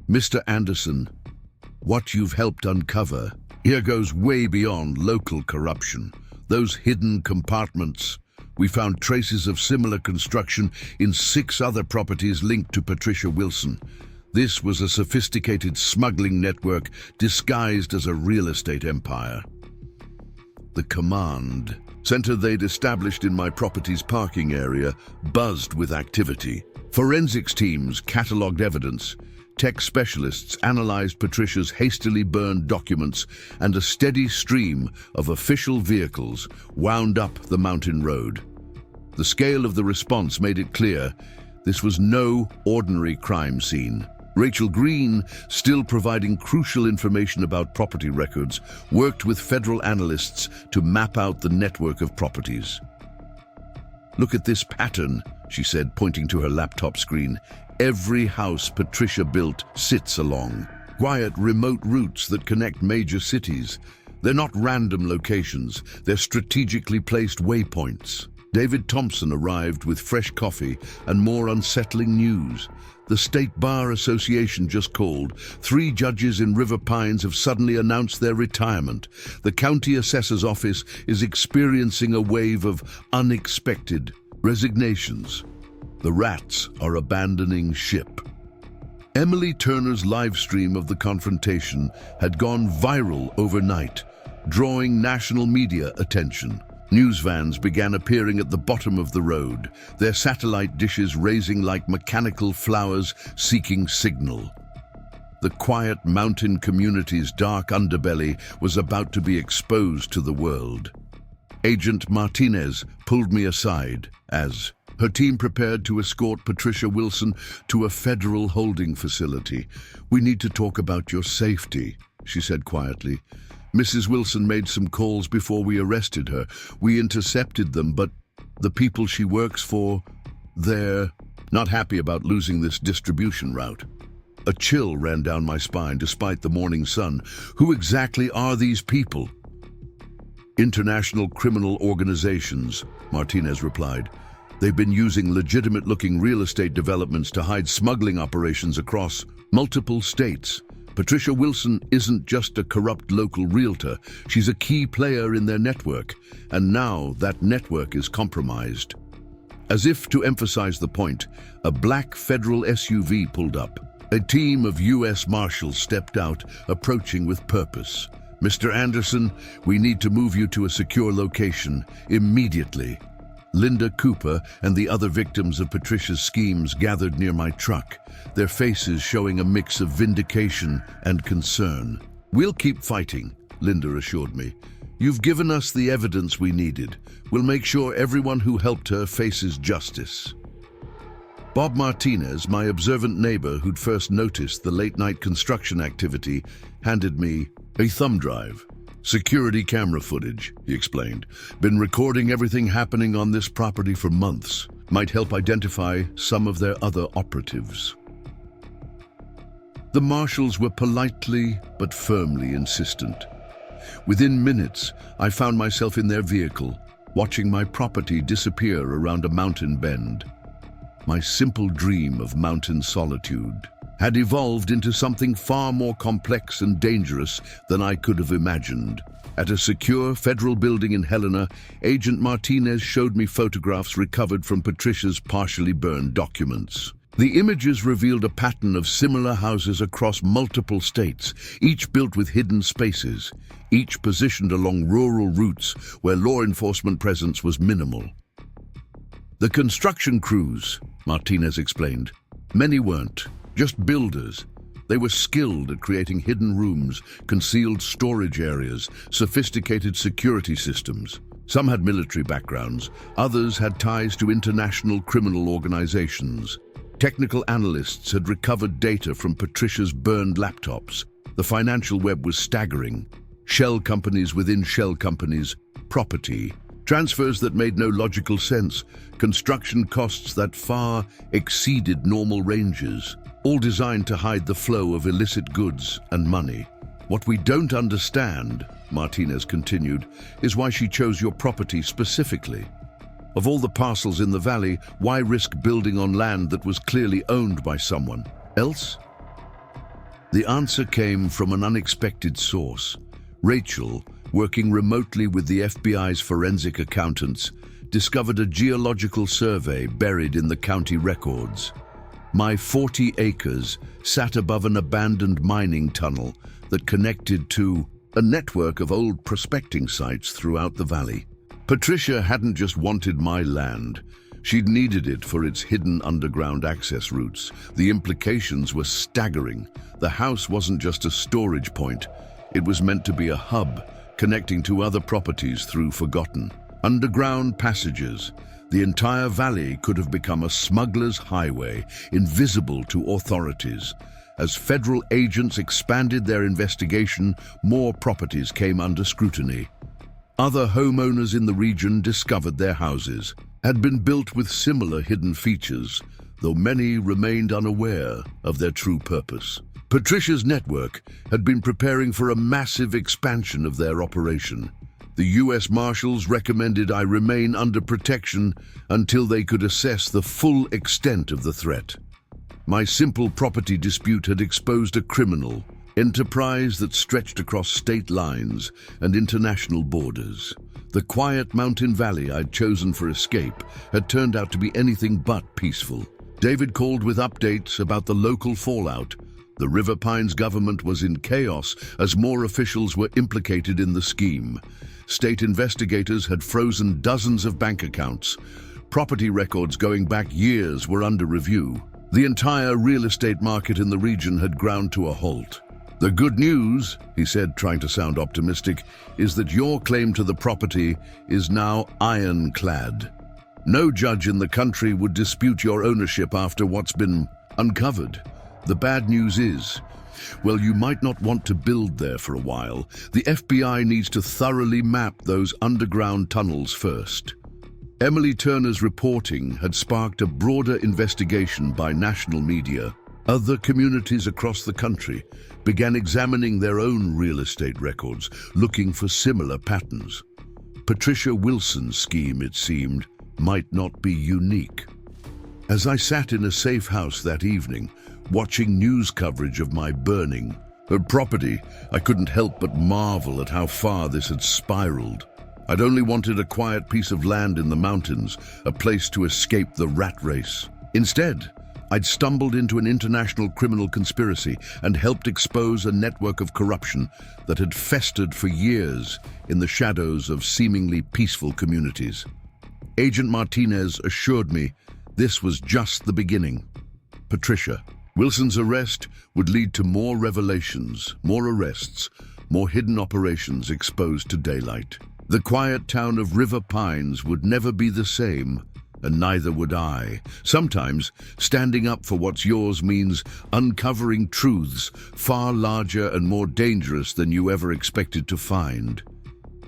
"Mr. Anderson, what you've helped uncover here goes way beyond local corruption. Those hidden compartments. We found traces of similar construction in 6 other properties linked to Patricia Wilson. This was a sophisticated smuggling network disguised as a real estate empire. The command center they'd established in my property's parking area buzzed with activity. Forensics teams cataloged evidence. Tech specialists analyzed Patricia's hastily burned documents, and a steady stream of official vehicles wound up the mountain road. The scale of the response made it clear this was no ordinary crime scene. Rachel Green, still providing crucial information about property records, worked with federal analysts to map out the network of properties. "Look at this pattern," she said, pointing to her laptop screen. "Every house Patricia built sits along quiet, remote routes that connect major cities. They're not random locations, they're strategically placed waypoints." David Thompson arrived with fresh coffee and more unsettling news. The State Bar Association just called. 3 judges in River Pines have suddenly announced their retirement. The county assessor's office is experiencing a wave of unexpected resignations. The rats are abandoning ship. Emily Turner's live stream of the confrontation had gone viral overnight, drawing national media attention. News vans began appearing at the bottom of the road, their satellite dishes raising like mechanical flowers seeking signal. The quiet mountain community's dark underbelly was about to be exposed to the world. Agent Martinez pulled me aside as her team prepared to escort Patricia Wilson to a federal holding facility. "We need to talk about your safety," she said quietly. "Mrs. Wilson made some calls before we arrested her. We intercepted them, but the people she works for, they're not happy about losing this distribution route." A chill ran down my spine despite the morning sun. Who exactly are these people? "International criminal organizations," Martinez replied. "They've been using legitimate-looking real estate developments to hide smuggling operations across multiple states. Patricia Wilson isn't just a corrupt local realtor, she's a key player in their network, and now that network is compromised." As if to emphasize the point, a black federal SUV pulled up. A team of U.S. Marshals stepped out, approaching with purpose. "Mr. Anderson, we need to move you to a secure location, immediately." Linda Cooper and the other victims of Patricia's schemes gathered near my truck, their faces showing a mix of vindication and concern. "We'll keep fighting," Linda assured me. "You've given us the evidence we needed. We'll make sure everyone who helped her faces justice." Bob Martinez, my observant neighbor who'd first noticed the late-night construction activity, handed me a thumb drive. "Security camera footage," he explained. "Been recording everything happening on this property for months. Might help identify some of their other operatives." The marshals were politely but firmly insistent. Within minutes, I found myself in their vehicle, watching my property disappear around a mountain bend. My simple dream of mountain solitude had evolved into something far more complex and dangerous than I could have imagined. At a secure federal building in Helena, Agent Martinez showed me photographs recovered from Patricia's partially burned documents. The images revealed a pattern of similar houses across multiple states, each built with hidden spaces, each positioned along rural routes where law enforcement presence was minimal. "The construction crews," Martinez explained. "Many weren't. Just builders. They were skilled at creating hidden rooms, concealed storage areas, sophisticated security systems. Some had military backgrounds, others had ties to international criminal organizations. Technical analysts had recovered data from Patricia's burned laptops. The financial web was staggering. Shell companies within shell companies, property, transfers that made no logical sense, construction costs that far exceeded normal ranges. all designed to hide the flow of illicit goods and money. What we don't understand, Martinez continued, is why she chose your property specifically. Of all the parcels in the valley, why risk building on land that was clearly owned by someone else? The answer came from an unexpected source. Rachel, working remotely with the FBI's forensic accountants, discovered a geological survey buried in the county records. My 40 acres sat above an abandoned mining tunnel that connected to a network of old prospecting sites throughout the valley. Patricia hadn't just wanted my land. She'd needed it for its hidden underground access routes. The implications were staggering. The house wasn't just a storage point. It was meant to be a hub, connecting to other properties through forgotten underground passages. The entire valley could have become a smuggler's highway, invisible to authorities. As federal agents expanded their investigation, more properties came under scrutiny. Other homeowners in the region discovered their houses had been built with similar hidden features, though many remained unaware of their true purpose. Patricia's network had been preparing for a massive expansion of their operation. The U.S. Marshals recommended I remain under protection until they could assess the full extent of the threat. My simple property dispute had exposed a criminal enterprise that stretched across state lines and international borders. The quiet mountain valley I'd chosen for escape had turned out to be anything but peaceful. David called with updates about the local fallout. The River Pines government was in chaos as more officials were implicated in the scheme. State investigators had frozen dozens of bank accounts. Property records going back years were under review. The entire real estate market in the region had ground to a halt. The good news, he said, trying to sound optimistic, is that your claim to the property is now ironclad. No judge in the country would dispute your ownership after what's been uncovered. The bad news is, well, you might not want to build there for a while. The FBI needs to thoroughly map those underground tunnels first. Emily Turner's reporting had sparked a broader investigation by national media. Other communities across the country began examining their own real estate records, looking for similar patterns. Patricia Wilson's scheme, it seemed, might not be unique. As I sat in a safe house that evening, watching news coverage of my burning property, I couldn't help but marvel at how far this had spiraled. I'd only wanted a quiet piece of land in the mountains, a place to escape the rat race. Instead, I'd stumbled into an international criminal conspiracy and helped expose a network of corruption that had festered for years in the shadows of seemingly peaceful communities. Agent Martinez assured me this was just the beginning. Patricia, Wilson's arrest would lead to more revelations, more arrests, more hidden operations exposed to daylight. The quiet town of River Pines would never be the same, and neither would I. Sometimes, standing up for what's yours means uncovering truths far larger and more dangerous than you ever expected to find.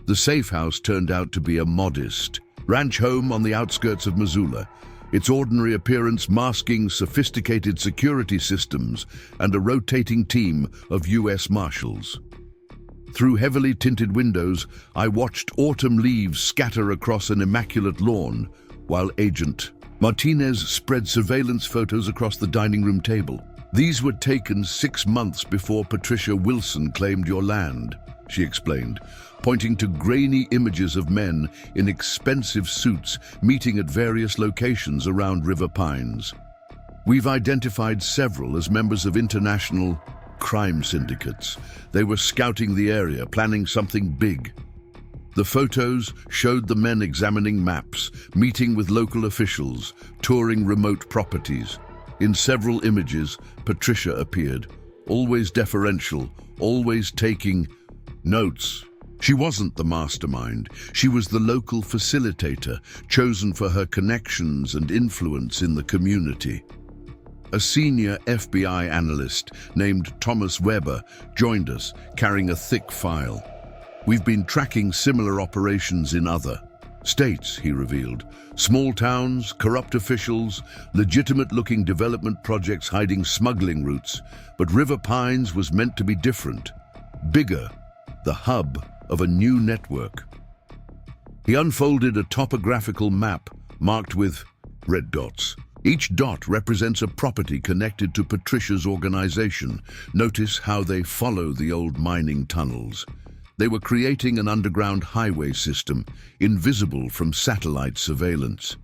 The safe house turned out to be a modest ranch home on the outskirts of Missoula, its ordinary appearance masking sophisticated security systems and a rotating team of U.S. Marshals. Through heavily tinted windows, I watched autumn leaves scatter across an immaculate lawn, while Agent Martinez spread surveillance photos across the dining room table. These were taken 6 months before Patricia Wilson claimed your land, she explained, pointing to grainy images of men in expensive suits meeting at various locations around River Pines. We've identified several as members of international crime syndicates. They were scouting the area, planning something big. The photos showed the men examining maps, meeting with local officials, touring remote properties. In several images, Patricia appeared, always deferential, always taking notes. She wasn't the mastermind. She was the local facilitator, chosen for her connections and influence in the community. A senior FBI analyst named Thomas Weber joined us, carrying a thick file. We've been tracking similar operations in other States, he revealed. Small towns, corrupt officials, legitimate-looking development projects hiding smuggling routes. But River Pines was meant to be different. Bigger, the hub of a new network. He unfolded a topographical map marked with red dots. Each dot represents a property connected to Patricia's organization. Notice how they follow the old mining tunnels. They were creating an underground highway system, invisible from satellite surveillance.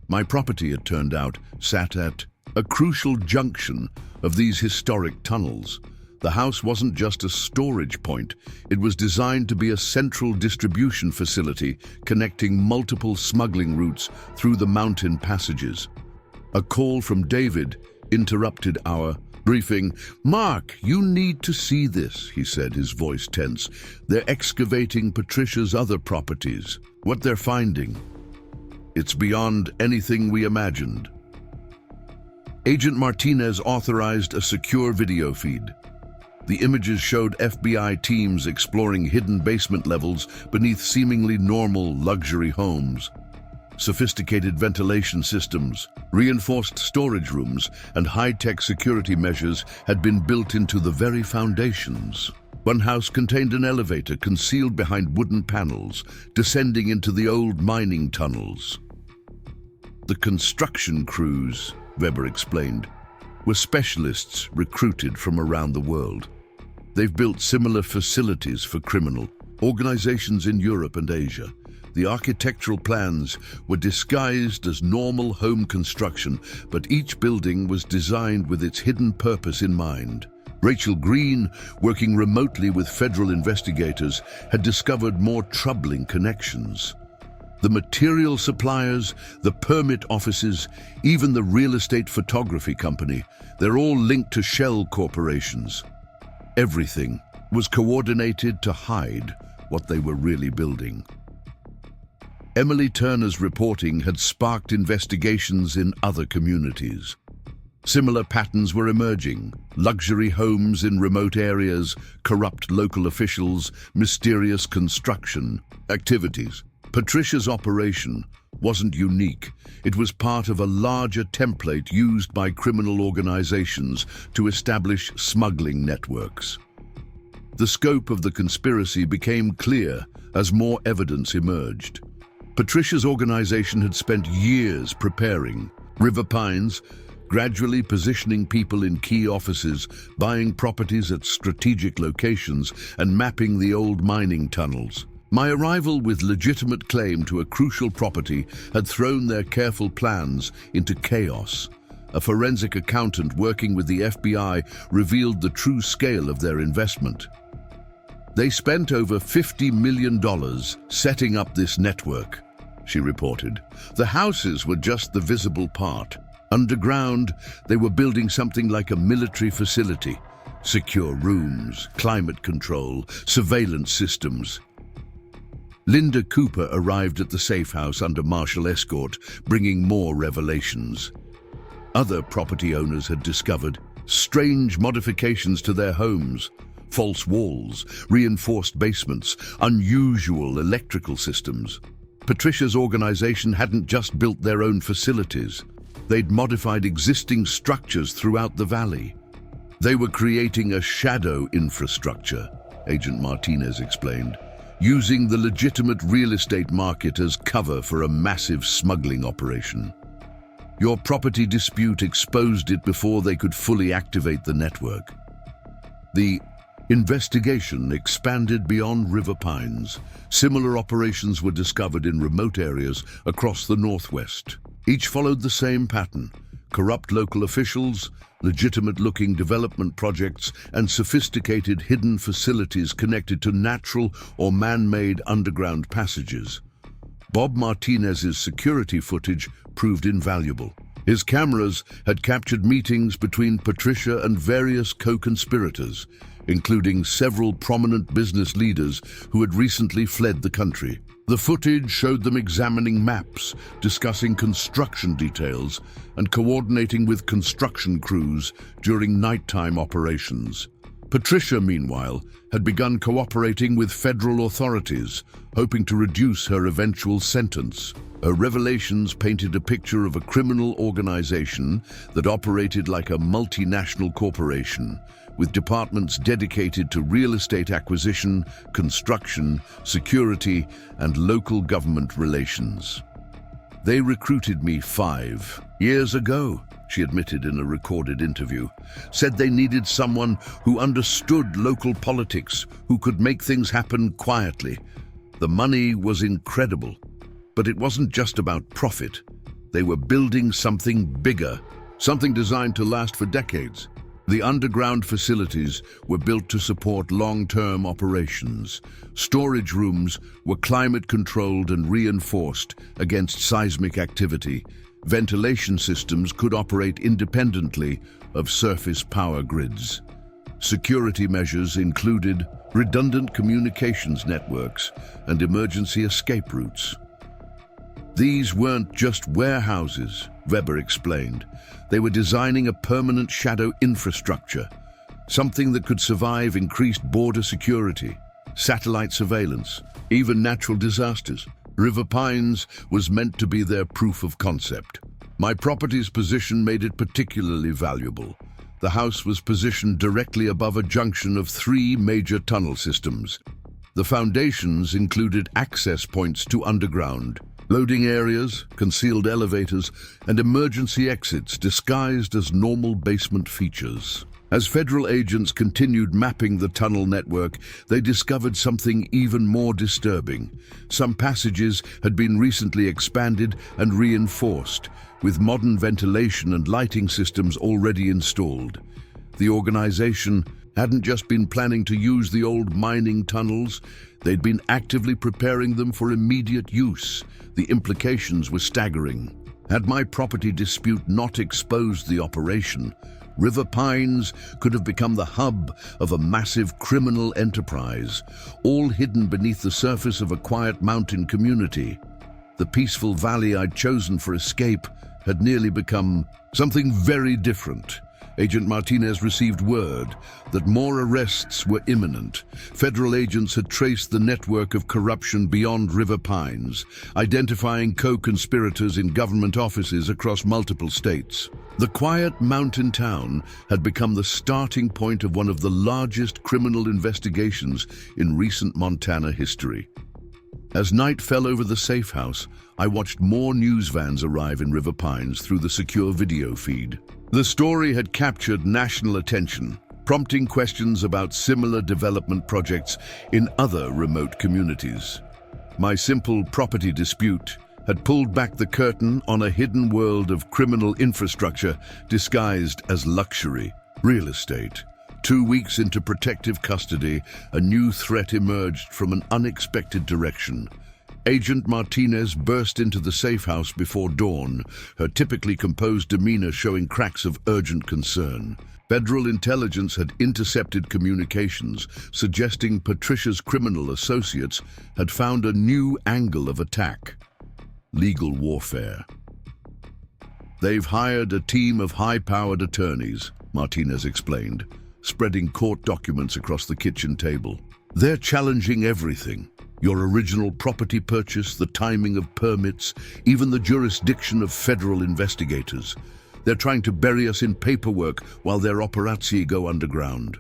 My property, it turned out, sat at a crucial junction of these historic tunnels. The house wasn't just a storage point. It was designed to be a central distribution facility connecting multiple smuggling routes through the mountain passages. A call from David interrupted our briefing. "Mark, you need to see this," he said, his voice tense. "They're excavating Patricia's other properties. What they're finding, it's beyond anything we imagined." Agent Martinez authorized a secure video feed. The images showed FBI teams exploring hidden basement levels beneath seemingly normal luxury homes. Sophisticated ventilation systems, reinforced storage rooms, and high-tech security measures had been built into the very foundations. One house contained an elevator concealed behind wooden panels, descending into the old mining tunnels. The construction crews, Weber explained, were specialists recruited from around the world. They've built similar facilities for criminal organizations in Europe and Asia. The architectural plans were disguised as normal home construction, but each building was designed with its hidden purpose in mind. Rachel Green, working remotely with federal investigators, had discovered more troubling connections. The material suppliers, the permit offices, even the real estate photography company, they're all linked to shell corporations. Everything was coordinated to hide what they were really building. Emily Turner's reporting had sparked investigations in other communities. Similar patterns were emerging: luxury homes in remote areas, corrupt local officials, mysterious construction activities. Patricia's operation wasn't unique. It was part of a larger template used by criminal organizations to establish smuggling networks. The scope of the conspiracy became clear as more evidence emerged. Patricia's organization had spent years preparing. River Pines, gradually positioning people in key offices, buying properties at strategic locations, and mapping the old mining tunnels. My arrival with legitimate claim to a crucial property had thrown their careful plans into chaos. A forensic accountant working with the FBI revealed the true scale of their investment. They spent over $50 million setting up this network, she reported. The houses were just the visible part. Underground, they were building something like a military facility. Secure rooms, climate control, surveillance systems. Linda Cooper arrived at the safe house under martial escort, bringing more revelations. Other property owners had discovered strange modifications to their homes: false walls, reinforced basements, unusual electrical systems. Patricia's organization hadn't just built their own facilities. They'd modified existing structures throughout the valley. They were creating a shadow infrastructure, Agent Martinez explained, using the legitimate real estate market as cover for a massive smuggling operation. Your property dispute exposed it before they could fully activate the network. The investigation expanded beyond River Pines. Similar operations were discovered in remote areas across the Northwest. Each followed the same pattern: corrupt local officials, legitimate-looking development projects, and sophisticated hidden facilities connected to natural or man-made underground passages. Bob Martinez's security footage proved invaluable. His cameras had captured meetings between Patricia and various co-conspirators, including several prominent business leaders who had recently fled the country. The footage showed them examining maps, discussing construction details, and coordinating with construction crews during nighttime operations. Patricia, meanwhile, had begun cooperating with federal authorities, hoping to reduce her eventual sentence. Her revelations painted a picture of a criminal organization that operated like a multinational corporation, with departments dedicated to real estate acquisition, construction, security, and local government relations. "They recruited me 5 years ago," she admitted in a recorded interview. "Said they needed someone who understood local politics, who could make things happen quietly. The money was incredible, but it wasn't just about profit. They were building something bigger, something designed to last for decades. The underground facilities were built to support long-term operations. Storage rooms were climate-controlled and reinforced against seismic activity. Ventilation systems could operate independently of surface power grids. Security measures included redundant communications networks and emergency escape routes. These weren't just warehouses, Weber explained. They were designing a permanent shadow infrastructure, something that could survive increased border security, satellite surveillance, even natural disasters. River Pines was meant to be their proof of concept. My property's position made it particularly valuable. The house was positioned directly above a junction of 3 major tunnel systems. The foundations included access points to underground, loading areas, concealed elevators, and emergency exits disguised as normal basement features. As federal agents continued mapping the tunnel network, they discovered something even more disturbing. Some passages had been recently expanded and reinforced, with modern ventilation and lighting systems already installed. The organization hadn't just been planning to use the old mining tunnels, they'd been actively preparing them for immediate use. The implications were staggering. Had my property dispute not exposed the operation, River Pines could have become the hub of a massive criminal enterprise, all hidden beneath the surface of a quiet mountain community. The peaceful valley I'd chosen for escape had nearly become something very different. Agent Martinez received word that more arrests were imminent. Federal agents had traced the network of corruption beyond River Pines, identifying co-conspirators in government offices across multiple states. The quiet mountain town had become the starting point of one of the largest criminal investigations in recent Montana history. As night fell over the safe house, I watched more news vans arrive in River Pines through the secure video feed. The story had captured national attention, prompting questions about similar development projects in other remote communities. My simple property dispute had pulled back the curtain on a hidden world of criminal infrastructure disguised as luxury, real estate. 2 weeks into protective custody, a new threat emerged from an unexpected direction. Agent Martinez burst into the safe house before dawn, her typically composed demeanor showing cracks of urgent concern. Federal intelligence had intercepted communications, suggesting Patricia's criminal associates had found a new angle of attack: legal warfare. "They've hired a team of high-powered attorneys," Martinez explained, spreading court documents across the kitchen table. "They're challenging everything. Your original property purchase, the timing of permits, even the jurisdiction of federal investigators. They're trying to bury us in paperwork while their operazzi go underground."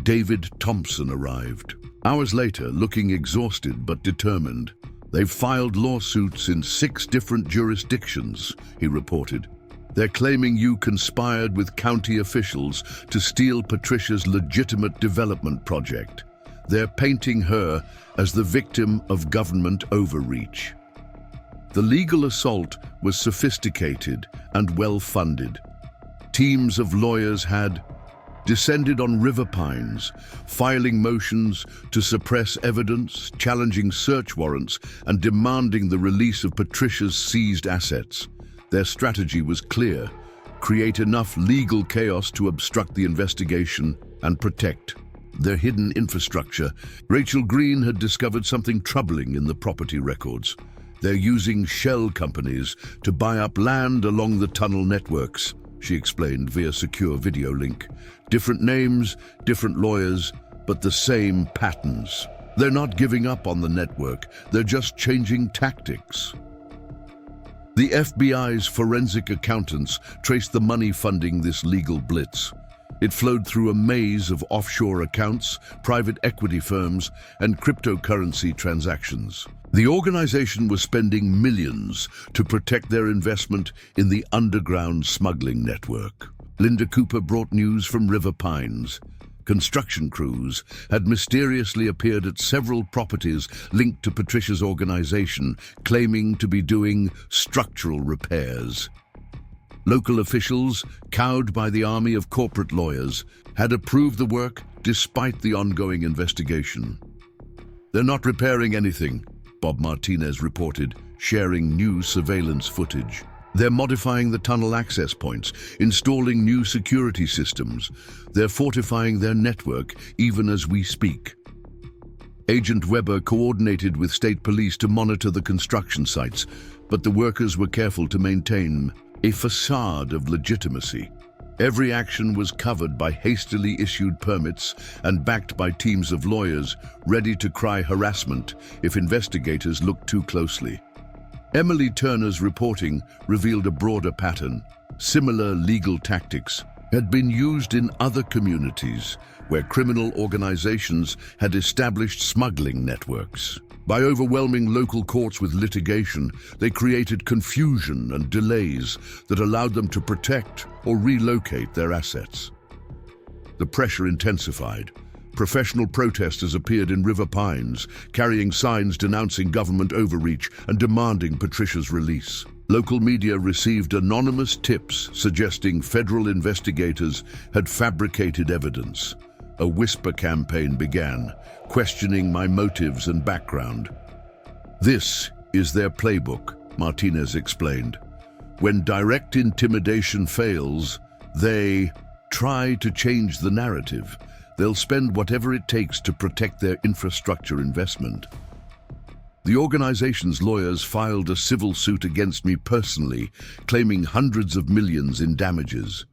David Thompson arrived. Hours later, looking exhausted but determined. "They've filed lawsuits in 6 different jurisdictions," he reported. "They're claiming you conspired with county officials to steal Patricia's legitimate development project. They're painting her as the victim of government overreach." The legal assault was sophisticated and well-funded. Teams of lawyers had descended on River Pines, filing motions to suppress evidence, challenging search warrants, and demanding the release of Patricia's seized assets. Their strategy was clear: create enough legal chaos to obstruct the investigation and protect their hidden infrastructure. Rachel Green had discovered something troubling in the property records. They're using shell companies to buy up land along the tunnel networks. she explained via secure video link. Different names, different lawyers, but the same patterns. They're not giving up on the network, they're just changing tactics. The FBI's forensic accountants traced the money funding this legal blitz. It flowed through a maze of offshore accounts, private equity firms, and cryptocurrency transactions. The organization was spending millions to protect their investment in the underground smuggling network. Linda Cooper brought news from River Pines. Construction crews had mysteriously appeared at several properties linked to Patricia's organization, claiming to be doing structural repairs. Local officials, cowed by the army of corporate lawyers, had approved the work despite the ongoing investigation. "They're not repairing anything," Bob Martinez reported, sharing new surveillance footage. "They're modifying the tunnel access points, installing new security systems. They're fortifying their network even as we speak." Agent Weber coordinated with state police to monitor the construction sites, but the workers were careful to maintain a facade of legitimacy. Every action was covered by hastily issued permits and backed by teams of lawyers ready to cry harassment if investigators looked too closely. Emily Turner's reporting revealed a broader pattern. Similar legal tactics had been used in other communities where criminal organizations had established smuggling networks. By overwhelming local courts with litigation, they created confusion and delays that allowed them to protect or relocate their assets. The pressure intensified. Professional protesters appeared in River Pines, carrying signs denouncing government overreach and demanding Patricia's release. Local media received anonymous tips suggesting federal investigators had fabricated evidence. A whisper campaign began, questioning my motives and background. "This is their playbook," Martinez explained. "When direct intimidation fails, they try to change the narrative. They'll spend whatever it takes to protect their infrastructure investment." The organization's lawyers filed a civil suit against me personally, claiming hundreds of millions in damages.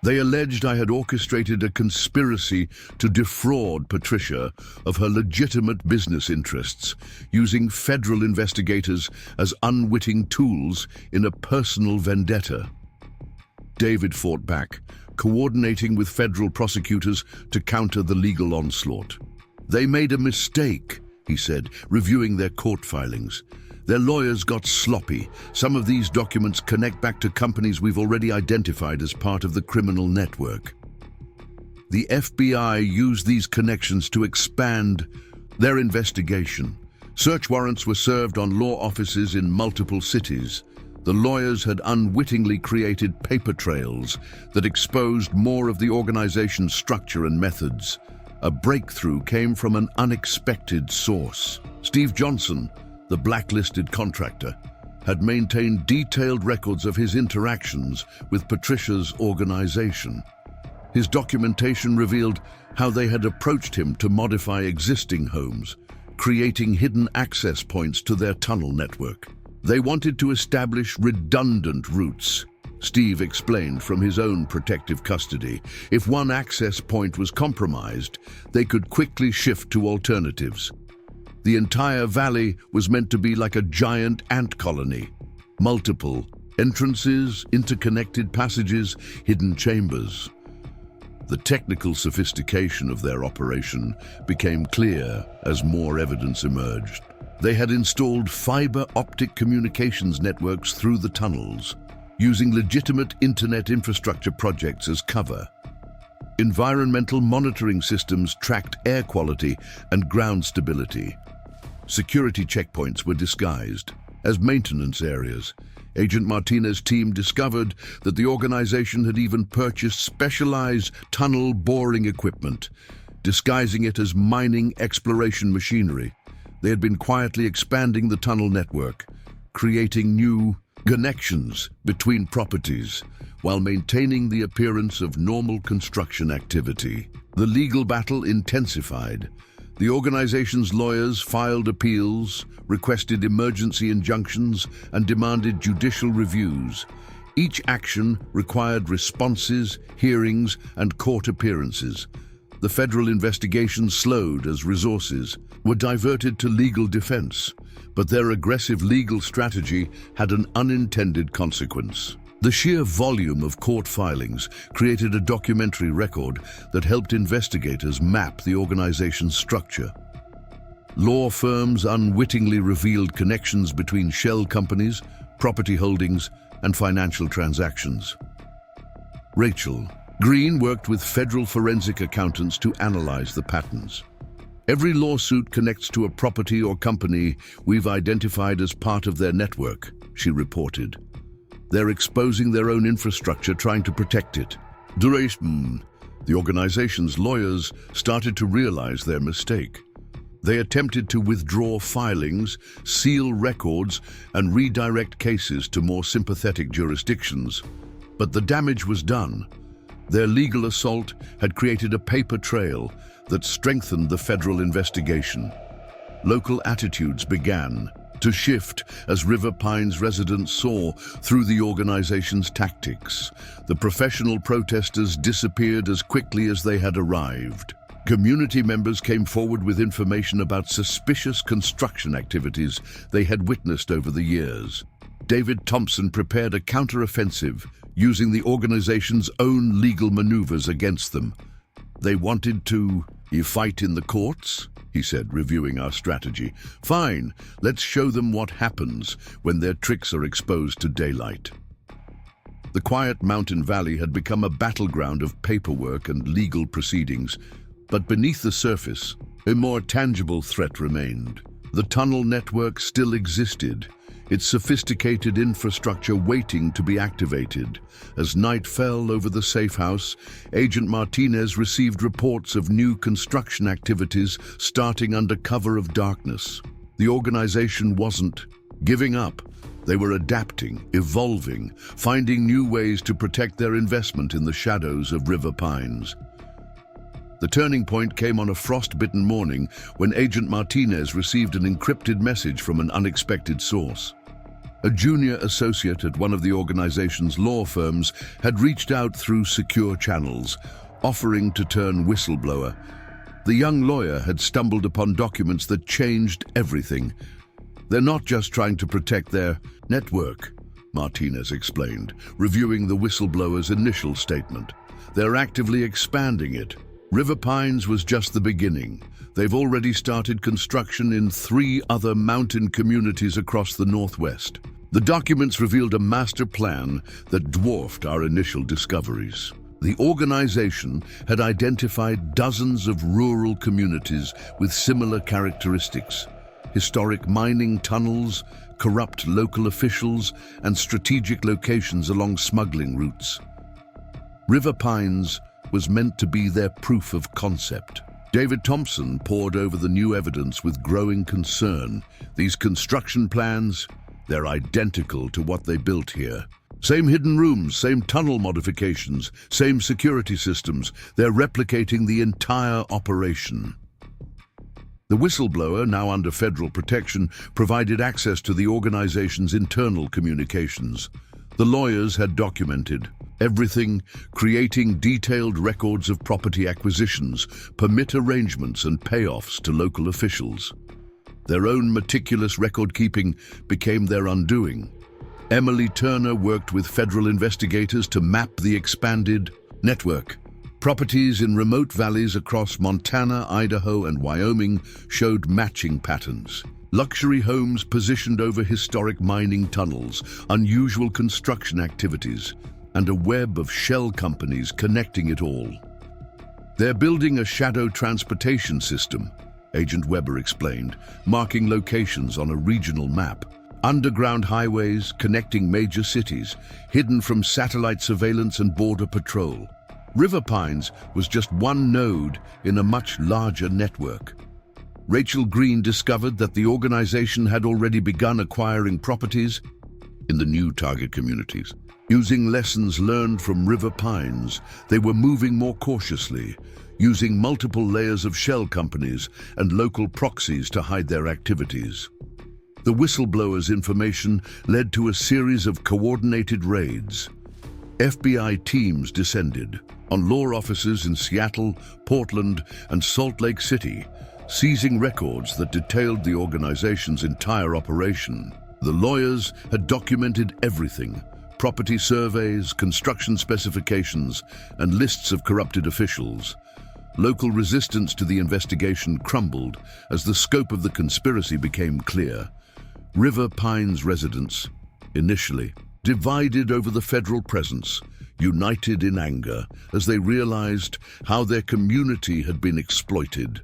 They alleged I had orchestrated a conspiracy to defraud Patricia of her legitimate business interests, using federal investigators as unwitting tools in a personal vendetta. David fought back, coordinating with federal prosecutors to counter the legal onslaught. "They made a mistake," he said, reviewing their court filings. "Their lawyers got sloppy. Some of these documents connect back to companies we've already identified as part of the criminal network." The FBI used these connections to expand their investigation. Search warrants were served on law offices in multiple cities. The lawyers had unwittingly created paper trails that exposed more of the organization's structure and methods. A breakthrough came from an unexpected source. Steve Johnson, the blacklisted contractor, had maintained detailed records of his interactions with Patricia's organization. His documentation revealed how they had approached him to modify existing homes, creating hidden access points to their tunnel network. They wanted to establish redundant routes, Steve explained from his own protective custody. If one access point was compromised, they could quickly shift to alternatives. The entire valley was meant to be like a giant ant colony. Multiple entrances, interconnected passages, hidden chambers. The technical sophistication of their operation became clear as more evidence emerged. They had installed fiber optic communications networks through the tunnels, using legitimate internet infrastructure projects as cover. Environmental monitoring systems tracked air quality and ground stability. Security checkpoints were disguised as maintenance areas. Agent Martinez's team discovered that the organization had even purchased specialized tunnel boring equipment, disguising it as mining exploration machinery. They had been quietly expanding the tunnel network, creating new connections between properties, while maintaining the appearance of normal construction activity. The legal battle intensified. The organization's lawyers filed appeals, requested emergency injunctions, and demanded judicial reviews. Each action required responses, hearings, and court appearances. The federal investigation slowed as resources were diverted to legal defense, but their aggressive legal strategy had an unintended consequence. The sheer volume of court filings created a documentary record that helped investigators map the organization's structure. Law firms unwittingly revealed connections between shell companies, property holdings, and financial transactions. Rachel Green worked with federal forensic accountants to analyze the patterns. Every lawsuit connects to a property or company we've identified as part of their network, she reported. They're exposing their own infrastructure, trying to protect it. Duration. The organization's lawyers started to realize their mistake. They attempted to withdraw filings, seal records, and redirect cases to more sympathetic jurisdictions. But the damage was done. Their legal assault had created a paper trail that strengthened the federal investigation. Local attitudes began to shift as River Pines residents saw through the organization's tactics. The professional protesters disappeared as quickly as they had arrived. Community members came forward with information about suspicious construction activities they had witnessed over the years. David Thompson prepared a counter-offensive, using the organization's own legal maneuvers against them. They wanted to fight in the courts, he said, reviewing our strategy. Fine, let's show them what happens when their tricks are exposed to daylight. The quiet mountain valley had become a battleground of paperwork and legal proceedings, but beneath the surface, a more tangible threat remained. The tunnel network still existed, its sophisticated infrastructure waiting to be activated. As night fell over the safe house, Agent Martinez received reports of new construction activities starting under cover of darkness. The organization wasn't giving up. They were adapting, evolving, finding new ways to protect their investment in the shadows of River Pines. The turning point came on a frost-bitten morning when Agent Martinez received an encrypted message from an unexpected source. A junior associate at one of the organization's law firms had reached out through secure channels, offering to turn whistleblower. The young lawyer had stumbled upon documents that changed everything. They're not just trying to protect their network, Martinez explained, reviewing the whistleblower's initial statement. They're actively expanding it. River Pines was just the beginning. They've already started construction in 3 other mountain communities across the Northwest. The documents revealed a master plan that dwarfed our initial discoveries. The organization had identified dozens of rural communities with similar characteristics: historic mining tunnels, corrupt local officials, and strategic locations along smuggling routes. River Pines was meant to be their proof of concept. David Thompson pored over the new evidence with growing concern. These construction plans, they're identical to what they built here. Same hidden rooms, same tunnel modifications, same security systems. They're replicating the entire operation. The whistleblower, now under federal protection, provided access to the organization's internal communications. The lawyers had documented everything, creating detailed records of property acquisitions, permit arrangements, and payoffs to local officials. Their own meticulous record-keeping became their undoing. Emily Turner worked with federal investigators to map the expanded network. Properties in remote valleys across Montana, Idaho, and Wyoming showed matching patterns. Luxury homes positioned over historic mining tunnels, unusual construction activities, and a web of shell companies connecting it all. They're building a shadow transportation system, Agent Weber explained, marking locations on a regional map. Underground highways connecting major cities, hidden from satellite surveillance and border patrol. River Pines was just one node in a much larger network. Rachel Green discovered that the organization had already begun acquiring properties in the new target communities. Using lessons learned from River Pines, they were moving more cautiously, using multiple layers of shell companies and local proxies to hide their activities. The whistleblower's information led to a series of coordinated raids. FBI teams descended on law offices in Seattle, Portland, and Salt Lake City, seizing records that detailed the organization's entire operation. The lawyers had documented everything: property surveys, construction specifications, and lists of corrupted officials. Local resistance to the investigation crumbled as the scope of the conspiracy became clear. River Pines residents, initially divided over the federal presence, united in anger as they realized how their community had been exploited.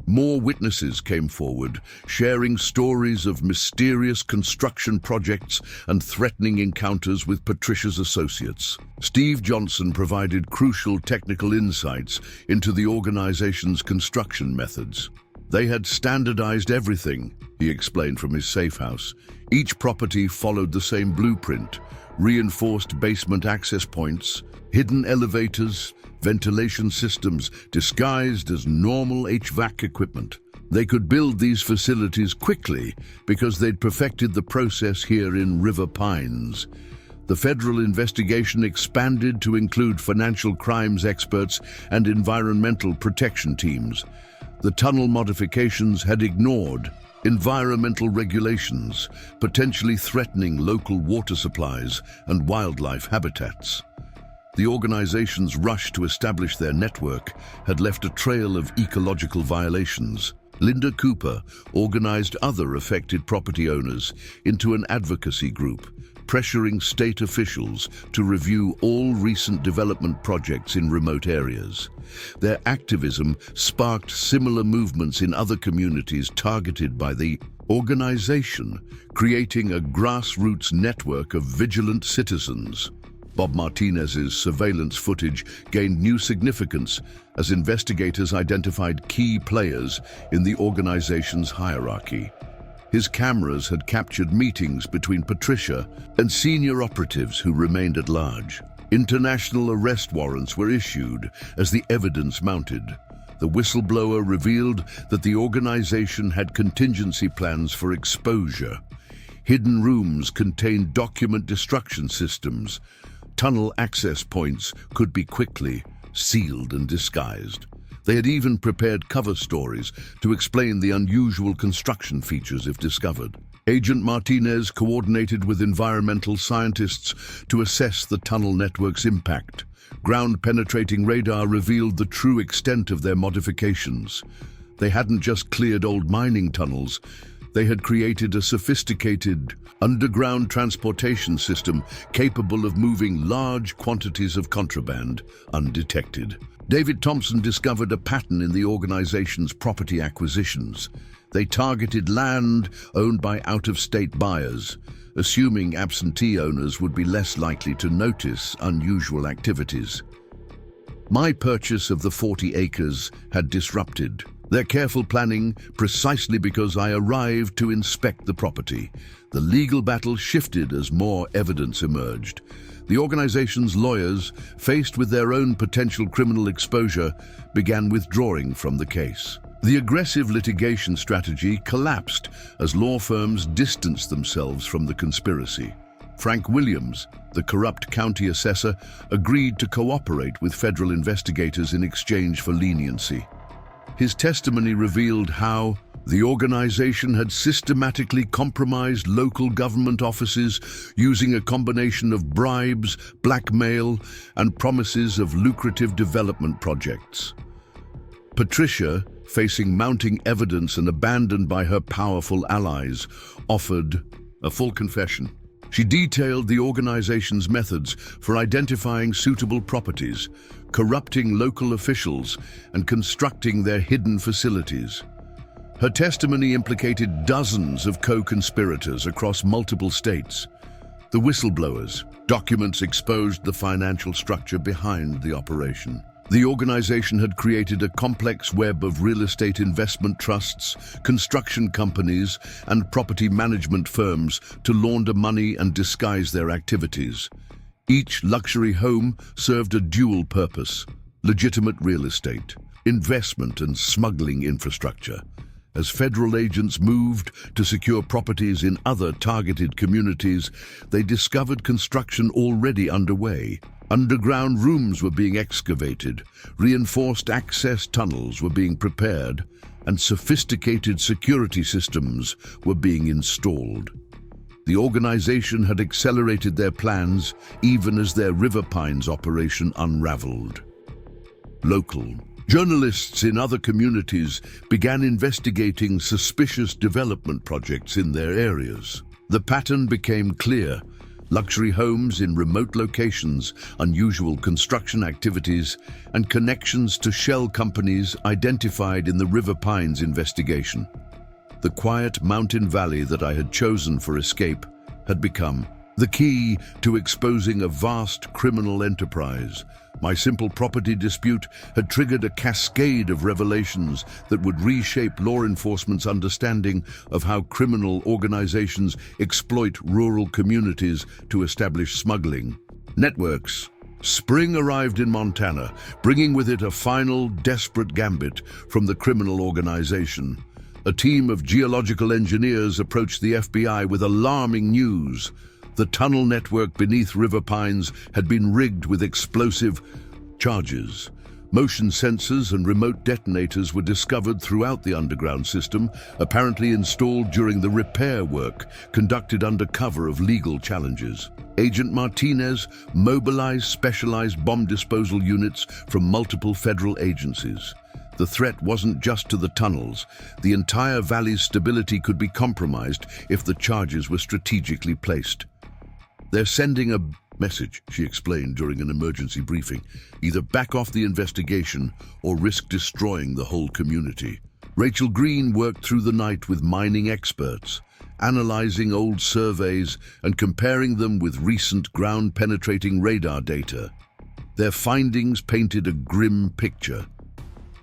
More witnesses came forward, sharing stories of mysterious construction projects and threatening encounters with Patricia's associates. Steve Johnson provided crucial technical insights into the organization's construction methods. They had standardized everything, he explained from his safe house. Each property followed the same blueprint: reinforced basement access points, hidden elevators, ventilation systems disguised as normal HVAC equipment. They could build these facilities quickly because they'd perfected the process here in River Pines. The federal investigation expanded to include financial crimes experts and environmental protection teams. The tunnel modifications had ignored environmental regulations, potentially threatening local water supplies and wildlife habitats. The organization's rush to establish their network had left a trail of ecological violations. Linda Cooper organized other affected property owners into an advocacy group, pressuring state officials to review all recent development projects in remote areas. Their activism sparked similar movements in other communities targeted by the organization, creating a grassroots network of vigilant citizens. Bob Martinez's surveillance footage gained new significance as investigators identified key players in the organization's hierarchy. His cameras had captured meetings between Patricia and senior operatives who remained at large. International arrest warrants were issued as the evidence mounted. The whistleblower revealed that the organization had contingency plans for exposure. Hidden rooms contained document destruction systems. Tunnel access points could be quickly sealed and disguised. They had even prepared cover stories to explain the unusual construction features if discovered. Agent Martinez coordinated with environmental scientists to assess the tunnel network's impact. Ground-penetrating radar revealed the true extent of their modifications. They hadn't just cleared old mining tunnels. They had created a sophisticated underground transportation system capable of moving large quantities of contraband undetected. David Thompson discovered a pattern in the organization's property acquisitions. They targeted land owned by out-of-state buyers, assuming absentee owners would be less likely to notice unusual activities. My purchase of the 40 acres had disrupted their careful planning precisely because I arrived to inspect the property. The legal battle shifted as more evidence emerged. The organization's lawyers, faced with their own potential criminal exposure, began withdrawing from the case. The aggressive litigation strategy collapsed as law firms distanced themselves from the conspiracy. Frank Williams, the corrupt county assessor, agreed to cooperate with federal investigators in exchange for leniency. His testimony revealed how the organization had systematically compromised local government offices using a combination of bribes, blackmail, and promises of lucrative development projects. Patricia, facing mounting evidence and abandoned by her powerful allies, offered a full confession. She detailed the organization's methods for identifying suitable properties, corrupting local officials, and constructing their hidden facilities. Her testimony implicated dozens of co-conspirators across multiple states. The whistleblowers' documents exposed the financial structure behind the operation. The organization had created a complex web of real estate investment trusts, construction companies, and property management firms to launder money and disguise their activities. Each luxury home served a dual purpose: legitimate real estate, investment, and smuggling infrastructure. As federal agents moved to secure properties in other targeted communities, they discovered construction already underway. Underground rooms were being excavated, reinforced access tunnels were being prepared, and sophisticated security systems were being installed. The organization had accelerated their plans even as their River Pines operation unraveled. Local journalists in other communities began investigating suspicious development projects in their areas. The pattern became clear: luxury homes in remote locations, unusual construction activities, and connections to shell companies identified in the River Pines investigation. The quiet mountain valley that I had chosen for escape had become the key to exposing a vast criminal enterprise. My simple property dispute had triggered a cascade of revelations that would reshape law enforcement's understanding of how criminal organizations exploit rural communities to establish smuggling networks. Spring arrived in Montana, bringing with it a final, desperate gambit from the criminal organization. A team of geological engineers approached the FBI with alarming news. The tunnel network beneath River Pines had been rigged with explosive charges. Motion sensors and remote detonators were discovered throughout the underground system, apparently installed during the repair work conducted under cover of legal challenges. Agent Martinez mobilized specialized bomb disposal units from multiple federal agencies. The threat wasn't just to the tunnels. The entire valley's stability could be compromised if the charges were strategically placed. "They're sending a message," she explained during an emergency briefing. "Either back off the investigation or risk destroying the whole community." Rachel Green worked through the night with mining experts, analyzing old surveys and comparing them with recent ground-penetrating radar data. Their findings painted a grim picture.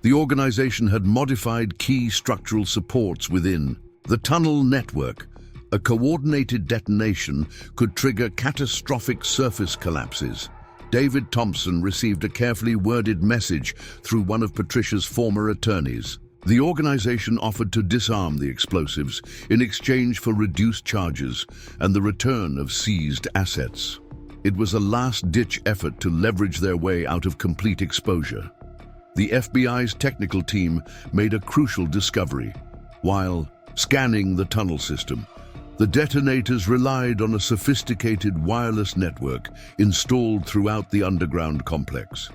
The organization had modified key structural supports within the tunnel network. A coordinated detonation could trigger catastrophic surface collapses. David Thompson received a carefully worded message through one of Patricia's former attorneys. The organization offered to disarm the explosives in exchange for reduced charges and the return of seized assets. It was a last-ditch effort to leverage their way out of complete exposure. The FBI's technical team made a crucial discovery. While scanning the tunnel system, the detonators relied on a sophisticated wireless network installed throughout the underground complex.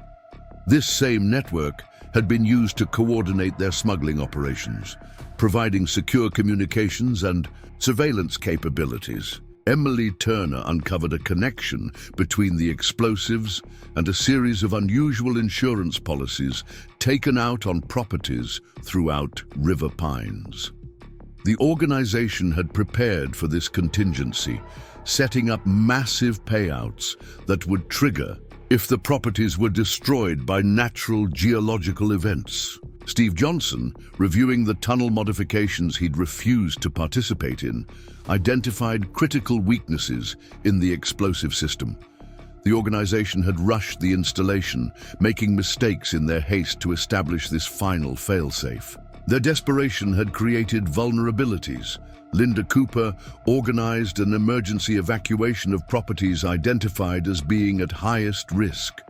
This same network had been used to coordinate their smuggling operations, providing secure communications and surveillance capabilities. Emily Turner uncovered a connection between the explosives and a series of unusual insurance policies taken out on properties throughout River Pines. The organization had prepared for this contingency, setting up massive payouts that would trigger if the properties were destroyed by natural geological events. Steve Johnson, reviewing the tunnel modifications he'd refused to participate in, identified critical weaknesses in the explosive system. The organization had rushed the installation, making mistakes in their haste to establish this final failsafe. Their desperation had created vulnerabilities. Linda Cooper organized an emergency evacuation of properties identified as being at highest risk.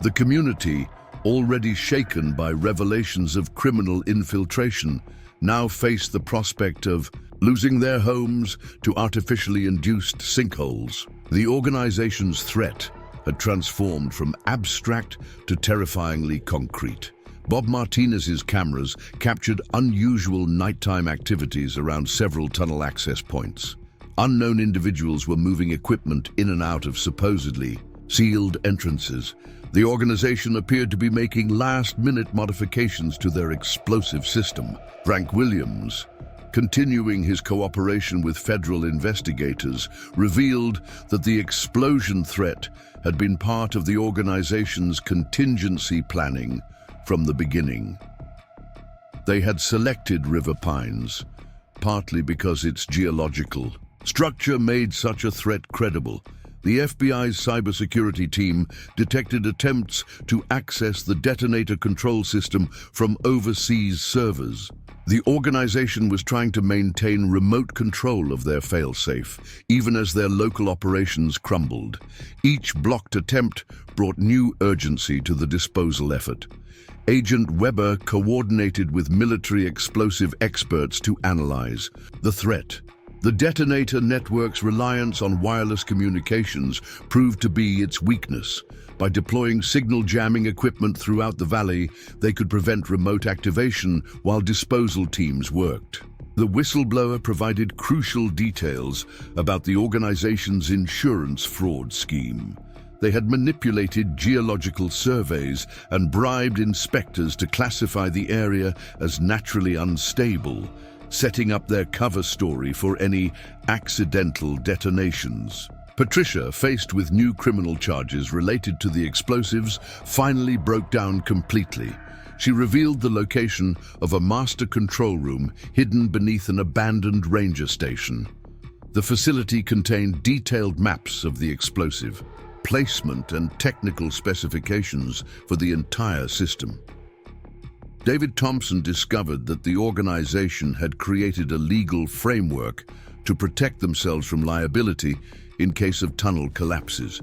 The community, already shaken by revelations of criminal infiltration, now faced the prospect of losing their homes to artificially induced sinkholes. The organization's threat had transformed from abstract to terrifyingly concrete. Bob Martinez's cameras captured unusual nighttime activities around several tunnel access points. Unknown individuals were moving equipment in and out of supposedly sealed entrances. The organization appeared to be making last-minute modifications to their explosive system. Frank Williams, continuing his cooperation with federal investigators, revealed that the explosion threat had been part of the organization's contingency planning from the beginning. They had selected River Pines, partly because its geological structure made such a threat credible. The FBI's cybersecurity team detected attempts to access the detonator control system from overseas servers. The organization was trying to maintain remote control of their failsafe, even as their local operations crumbled. Each blocked attempt brought new urgency to the disposal effort. Agent Weber coordinated with military explosive experts to analyze the threat. The detonator network's reliance on wireless communications proved to be its weakness. By deploying signal jamming equipment throughout the valley, they could prevent remote activation while disposal teams worked. The whistleblower provided crucial details about the organization's insurance fraud scheme. They had manipulated geological surveys and bribed inspectors to classify the area as naturally unstable, setting up their cover story for any accidental detonations. Patricia, faced with new criminal charges related to the explosives, finally broke down completely. She revealed the location of a master control room hidden beneath an abandoned ranger station. The facility contained detailed maps of the explosive, placement and technical specifications for the entire system. David Thompson discovered that the organization had created a legal framework to protect themselves from liability in case of tunnel collapses.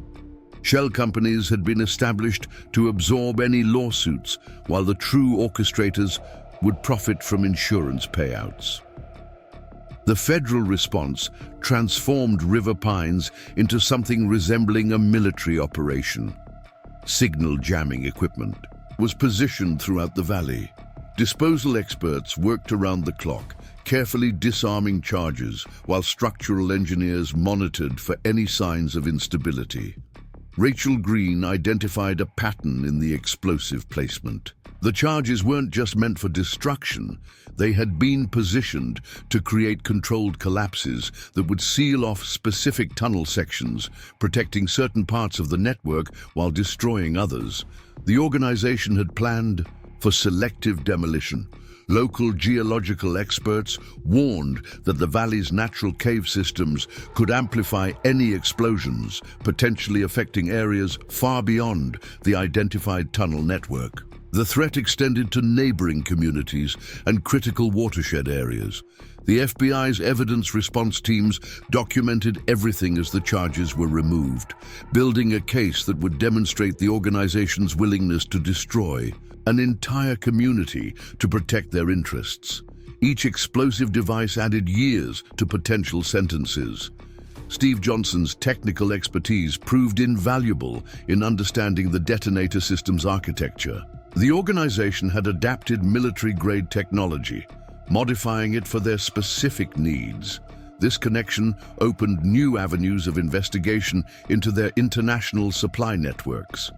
Shell companies had been established to absorb any lawsuits, while the true orchestrators would profit from insurance payouts. The federal response transformed River Pines into something resembling a military operation. Signal jamming equipment was positioned throughout the valley. Disposal experts worked around the clock, carefully disarming charges, while structural engineers monitored for any signs of instability. Rachel Green identified a pattern in the explosive placement. The charges weren't just meant for destruction, they had been positioned to create controlled collapses that would seal off specific tunnel sections, protecting certain parts of the network while destroying others. The organization had planned for selective demolition. Local geological experts warned that the valley's natural cave systems could amplify any explosions, potentially affecting areas far beyond the identified tunnel network. The threat extended to neighboring communities and critical watershed areas. The FBI's evidence response teams documented everything as the charges were removed, building a case that would demonstrate the organization's willingness to destroy an entire community to protect their interests. Each explosive device added years to potential sentences. Steve Johnson's technical expertise proved invaluable in understanding the detonator system's architecture. The organization had adapted military-grade technology, modifying it for their specific needs. This connection opened new avenues of investigation into their international supply networks.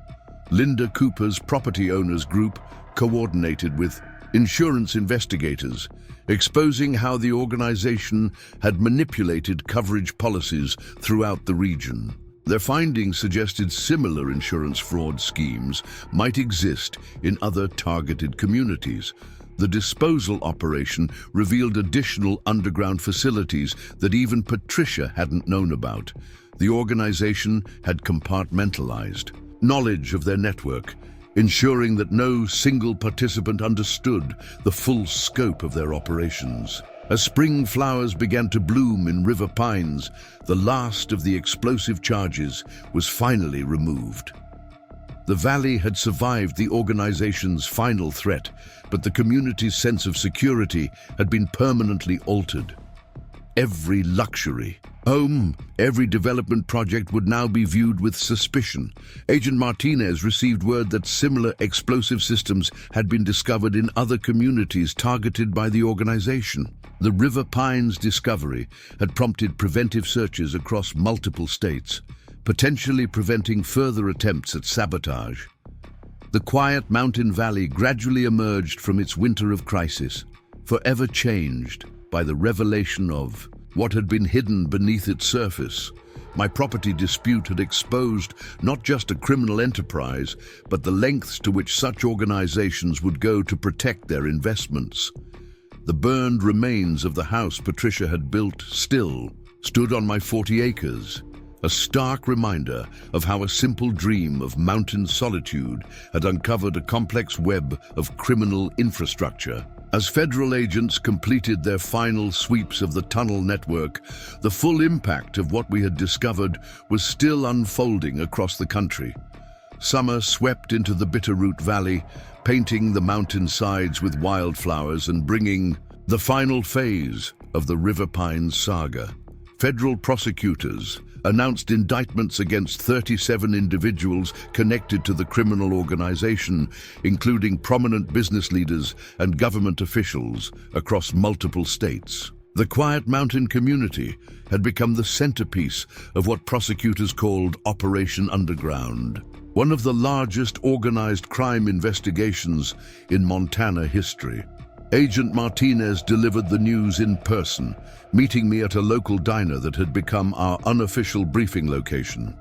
Linda Cooper's property owners group coordinated with insurance investigators, exposing how the organization had manipulated coverage policies throughout the region. Their findings suggested similar insurance fraud schemes might exist in other targeted communities. The disposal operation revealed additional underground facilities that even Patricia hadn't known about. The organization had compartmentalized knowledge of their network, ensuring that no single participant understood the full scope of their operations. As spring flowers began to bloom in River Pines, the last of the explosive charges was finally removed. The valley had survived the organization's final threat, but the community's sense of security had been permanently altered. Every luxury, home, every development project would now be viewed with suspicion. Agent Martinez received word that similar explosive systems had been discovered in other communities targeted by the organization. The River Pines discovery had prompted preventive searches across multiple states, potentially preventing further attempts at sabotage. The quiet mountain valley gradually emerged from its winter of crisis, forever changed by the revelation of what had been hidden beneath its surface. My property dispute had exposed not just a criminal enterprise, but the lengths to which such organizations would go to protect their investments. The burned remains of the house Patricia had built still stood on my 40 acres, a stark reminder of how a simple dream of mountain solitude had uncovered a complex web of criminal infrastructure. As federal agents completed their final sweeps of the tunnel network, the full impact of what we had discovered was still unfolding across the country. Summer swept into the Bitterroot Valley, painting the mountainsides with wildflowers and bringing the final phase of the River Pines saga. Federal prosecutors announced indictments against 37 individuals connected to the criminal organization, including prominent business leaders and government officials across multiple states. The quiet mountain community had become the centerpiece of what prosecutors called Operation Underground, one of the largest organized crime investigations in Montana history. Agent Martinez delivered the news in person, meeting me at a local diner that had become our unofficial briefing location.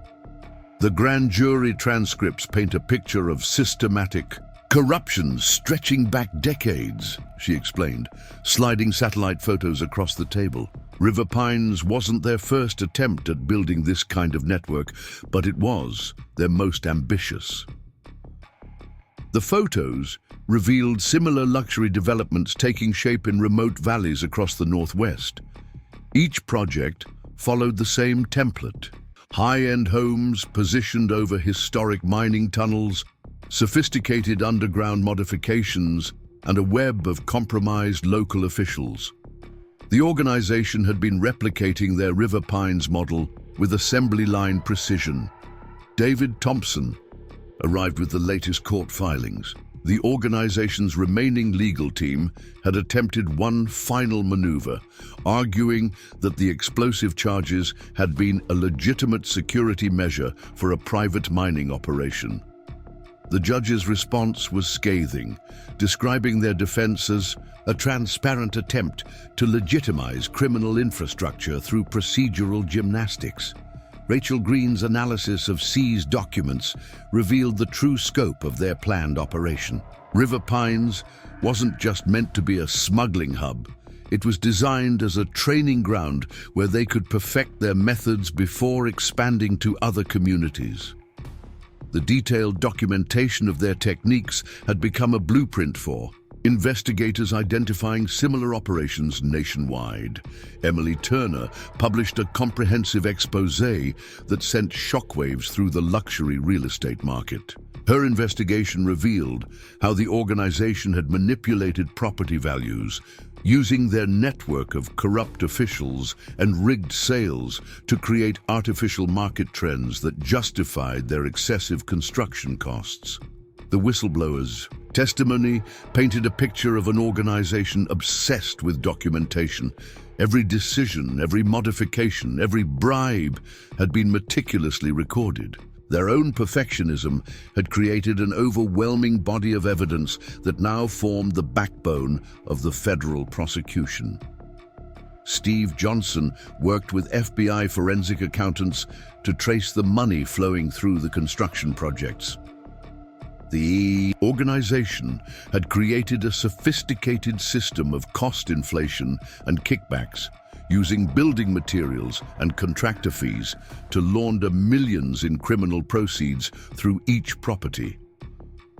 The grand jury transcripts paint a picture of systematic corruption stretching back decades, she explained, sliding satellite photos across the table. River Pines wasn't their first attempt at building this kind of network, but it was their most ambitious. The photos revealed similar luxury developments taking shape in remote valleys across the Northwest. Each project followed the same template: high-end homes positioned over historic mining tunnels, sophisticated underground modifications, and a web of compromised local officials. The organization had been replicating their River Pines model with assembly line precision. David Thompson arrived with the latest court filings. The organization's remaining legal team had attempted one final maneuver, arguing that the explosive charges had been a legitimate security measure for a private mining operation. The judge's response was scathing, describing their defense as a transparent attempt to legitimize criminal infrastructure through procedural gymnastics. Rachel Green's analysis of seized documents revealed the true scope of their planned operation. River Pines wasn't just meant to be a smuggling hub. It was designed as a training ground where they could perfect their methods before expanding to other communities. The detailed documentation of their techniques had become a blueprint for investigators identifying similar operations nationwide. Emily Turner published a comprehensive exposé that sent shockwaves through the luxury real estate market. Her investigation revealed how the organization had manipulated property values, using their network of corrupt officials and rigged sales to create artificial market trends that justified their excessive construction costs. The whistleblower's testimony painted a picture of an organization obsessed with documentation. Every decision, every modification, every bribe had been meticulously recorded. Their own perfectionism had created an overwhelming body of evidence that now formed the backbone of the federal prosecution. Steve Johnson worked with FBI forensic accountants to trace the money flowing through the construction projects. The organization had created a sophisticated system of cost inflation and kickbacks, using building materials and contractor fees to launder millions in criminal proceeds through each property.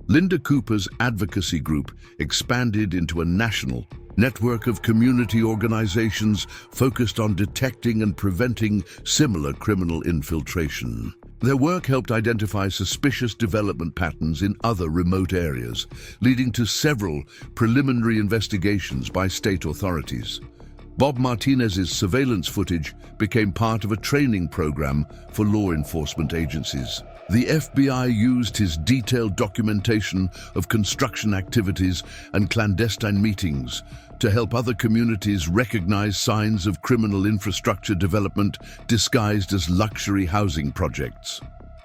Linda Cooper's advocacy group expanded into a national network of community organizations focused on detecting and preventing similar criminal infiltration. Their work helped identify suspicious development patterns in other remote areas, leading to several preliminary investigations by state authorities. Bob Martinez's surveillance footage became part of a training program for law enforcement agencies. The FBI used his detailed documentation of construction activities and clandestine meetings to help other communities recognize signs of criminal infrastructure development disguised as luxury housing projects.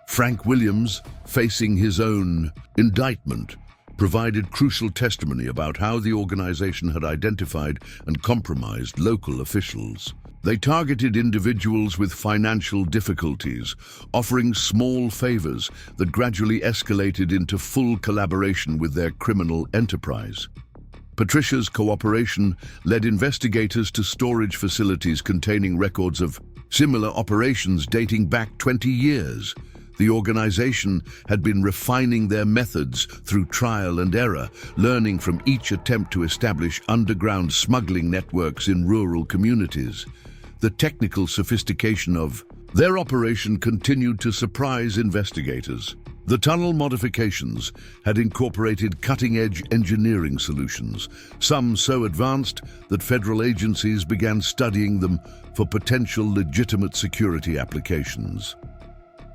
Frank Williams, facing his own indictment, provided crucial testimony about how the organization had identified and compromised local officials. They targeted individuals with financial difficulties, offering small favors that gradually escalated into full collaboration with their criminal enterprise. Patricia's cooperation led investigators to storage facilities containing records of similar operations dating back 20 years. The organization had been refining their methods through trial and error, learning from each attempt to establish underground smuggling networks in rural communities. The technical sophistication of their operation continued to surprise investigators. The tunnel modifications had incorporated cutting-edge engineering solutions, some so advanced that federal agencies began studying them for potential legitimate security applications.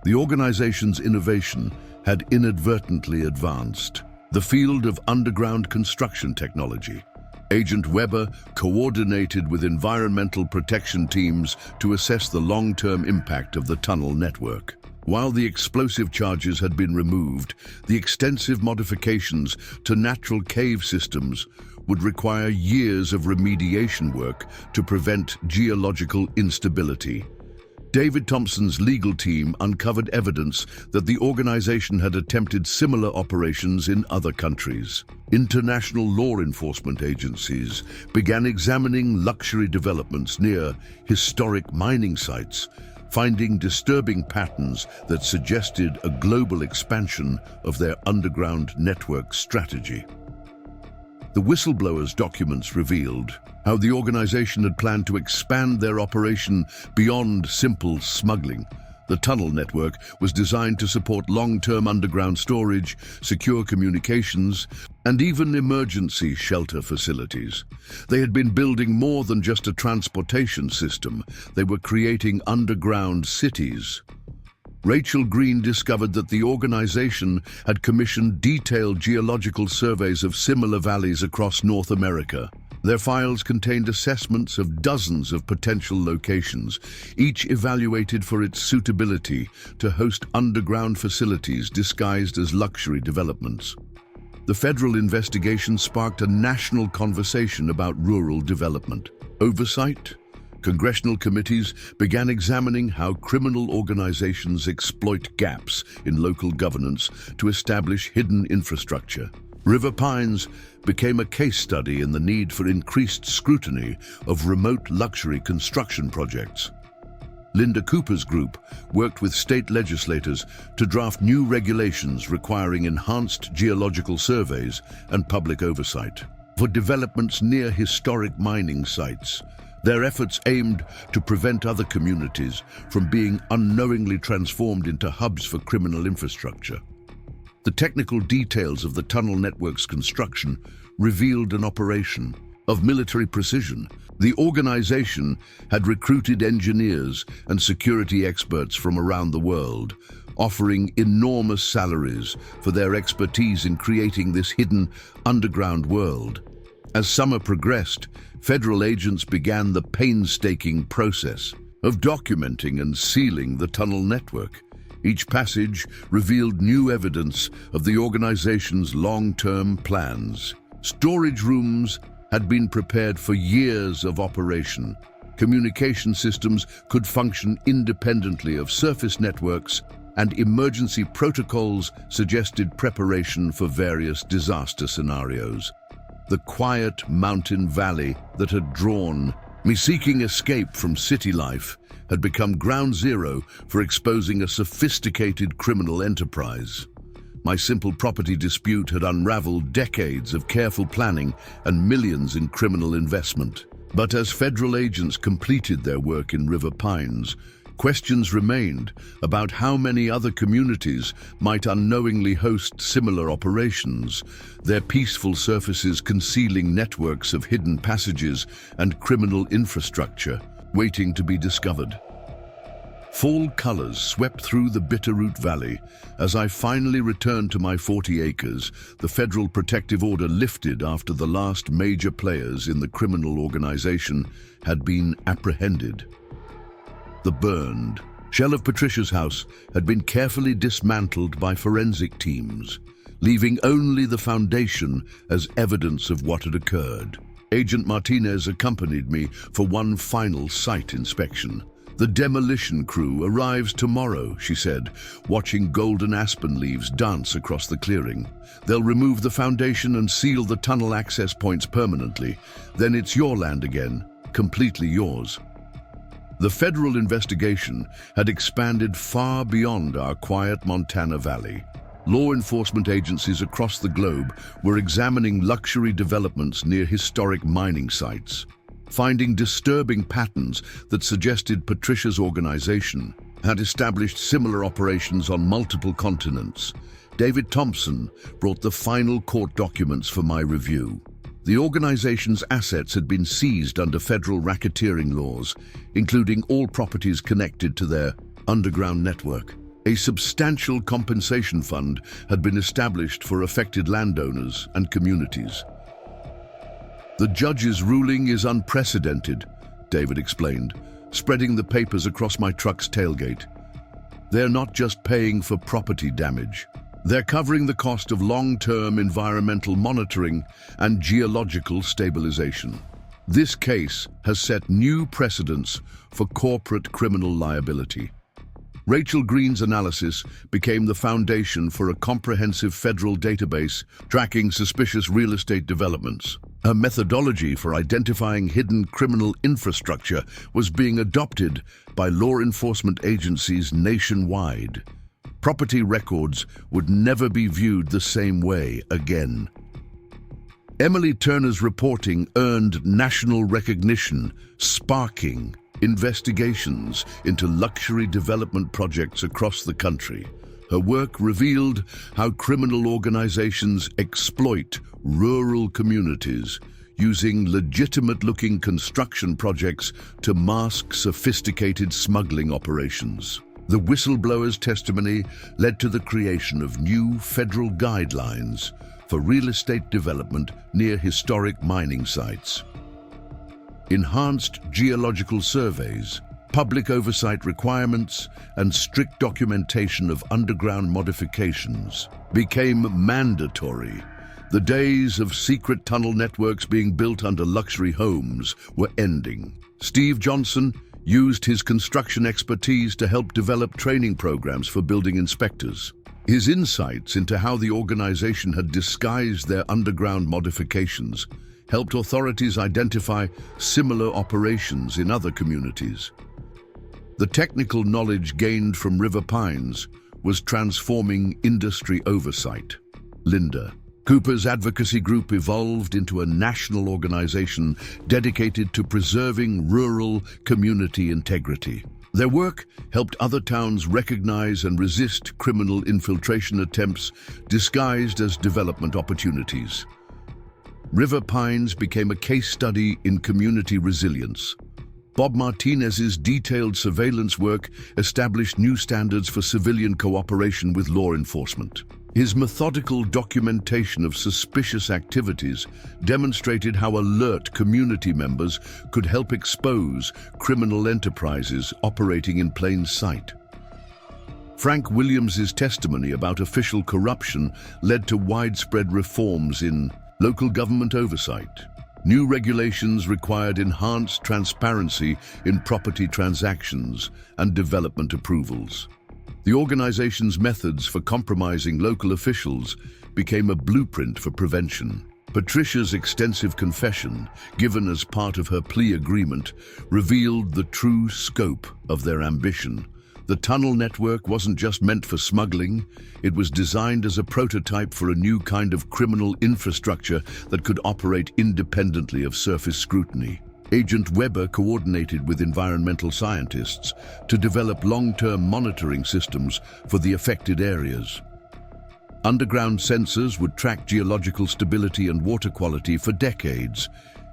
The organization's innovation had inadvertently advanced the field of underground construction technology. Agent Weber coordinated with environmental protection teams to assess the long-term impact of the tunnel network. While the explosive charges had been removed, the extensive modifications to natural cave systems would require years of remediation work to prevent geological instability. David Thompson's legal team uncovered evidence that the organization had attempted similar operations in other countries. International law enforcement agencies began examining luxury developments near historic mining sites, finding disturbing patterns that suggested a global expansion of their underground network strategy. The whistleblower's documents revealed how the organization had planned to expand their operation beyond simple smuggling. The tunnel network was designed to support long-term underground storage, secure communications, and even emergency shelter facilities. They had been building more than just a transportation system. They were creating underground cities. Rachel Green discovered that the organization had commissioned detailed geological surveys of similar valleys across North America. Their files contained assessments of dozens of potential locations, each evaluated for its suitability to host underground facilities disguised as luxury developments. The federal investigation sparked a national conversation about rural development. Oversight? Congressional committees began examining how criminal organizations exploit gaps in local governance to establish hidden infrastructure. River Pines became a case study in the need for increased scrutiny of remote luxury construction projects. Linda Cooper's group worked with state legislators to draft new regulations requiring enhanced geological surveys and public oversight for developments near historic mining sites. Their efforts aimed to prevent other communities from being unknowingly transformed into hubs for criminal infrastructure. The technical details of the tunnel network's construction revealed an operation of military precision. The organization had recruited engineers and security experts from around the world, offering enormous salaries for their expertise in creating this hidden underground world. As summer progressed, federal agents began the painstaking process of documenting and sealing the tunnel network. Each passage revealed new evidence of the organization's long-term plans. Storage rooms had been prepared for years of operation. Communication systems could function independently of surface networks, and emergency protocols suggested preparation for various disaster scenarios. The quiet mountain valley that had drawn me seeking escape from city life had become ground zero for exposing a sophisticated criminal enterprise. My simple property dispute had unraveled decades of careful planning and millions in criminal investment. But as federal agents completed their work in River Pines, questions remained about how many other communities might unknowingly host similar operations, their peaceful surfaces concealing networks of hidden passages and criminal infrastructure waiting to be discovered. Fall colors swept through the Bitterroot Valley as I finally returned to my 40 acres. The federal protective order lifted after the last major players in the criminal organization had been apprehended. The burned shell of Patricia's house had been carefully dismantled by forensic teams, leaving only the foundation as evidence of what had occurred. Agent Martinez accompanied me for one final site inspection. "The demolition crew arrives tomorrow," she said, watching golden aspen leaves dance across the clearing. "They'll remove the foundation and seal the tunnel access points permanently. Then it's your land again, completely yours." The federal investigation had expanded far beyond our quiet Montana valley. Law enforcement agencies across the globe were examining luxury developments near historic mining sites, finding disturbing patterns that suggested Patricia's organization had established similar operations on multiple continents. David Thompson brought the final court documents for my review. The organization's assets had been seized under federal racketeering laws, including all properties connected to their underground network. A substantial compensation fund had been established for affected landowners and communities. The judge's ruling is unprecedented, David explained, spreading the papers across my truck's tailgate. They're not just paying for property damage. They're covering the cost of long-term environmental monitoring and geological stabilization. This case has set new precedents for corporate criminal liability. Rachel Green's analysis became the foundation for a comprehensive federal database tracking suspicious real estate developments. Her methodology for identifying hidden criminal infrastructure was being adopted by law enforcement agencies nationwide. Property records would never be viewed the same way again. Emily Turner's reporting earned national recognition, sparking investigations into luxury development projects across the country. Her work revealed how criminal organizations exploit rural communities, using legitimate-looking construction projects to mask sophisticated smuggling operations. The whistleblower's testimony led to the creation of new federal guidelines for real estate development near historic mining sites. Enhanced geological surveys, public oversight requirements, and strict documentation of underground modifications became mandatory. The days of secret tunnel networks being built under luxury homes were ending. Steve Johnson used his construction expertise to help develop training programs for building inspectors. His insights into how the organization had disguised their underground modifications helped authorities identify similar operations in other communities. The technical knowledge gained from River Pines was transforming industry oversight. Linda Cooper's advocacy group evolved into a national organization dedicated to preserving rural community integrity. Their work helped other towns recognize and resist criminal infiltration attempts disguised as development opportunities. River Pines became a case study in community resilience. Bob Martinez's detailed surveillance work established new standards for civilian cooperation with law enforcement. His methodical documentation of suspicious activities demonstrated how alert community members could help expose criminal enterprises operating in plain sight. Frank Williams's testimony about official corruption led to widespread reforms in local government oversight. New regulations required enhanced transparency in property transactions and development approvals. The organization's methods for compromising local officials became a blueprint for prevention. Patricia's extensive confession, given as part of her plea agreement, revealed the true scope of their ambition. The tunnel network wasn't just meant for smuggling, it was designed as a prototype for a new kind of criminal infrastructure that could operate independently of surface scrutiny. Agent Weber coordinated with environmental scientists to develop long-term monitoring systems for the affected areas. Underground sensors would track geological stability and water quality for decades,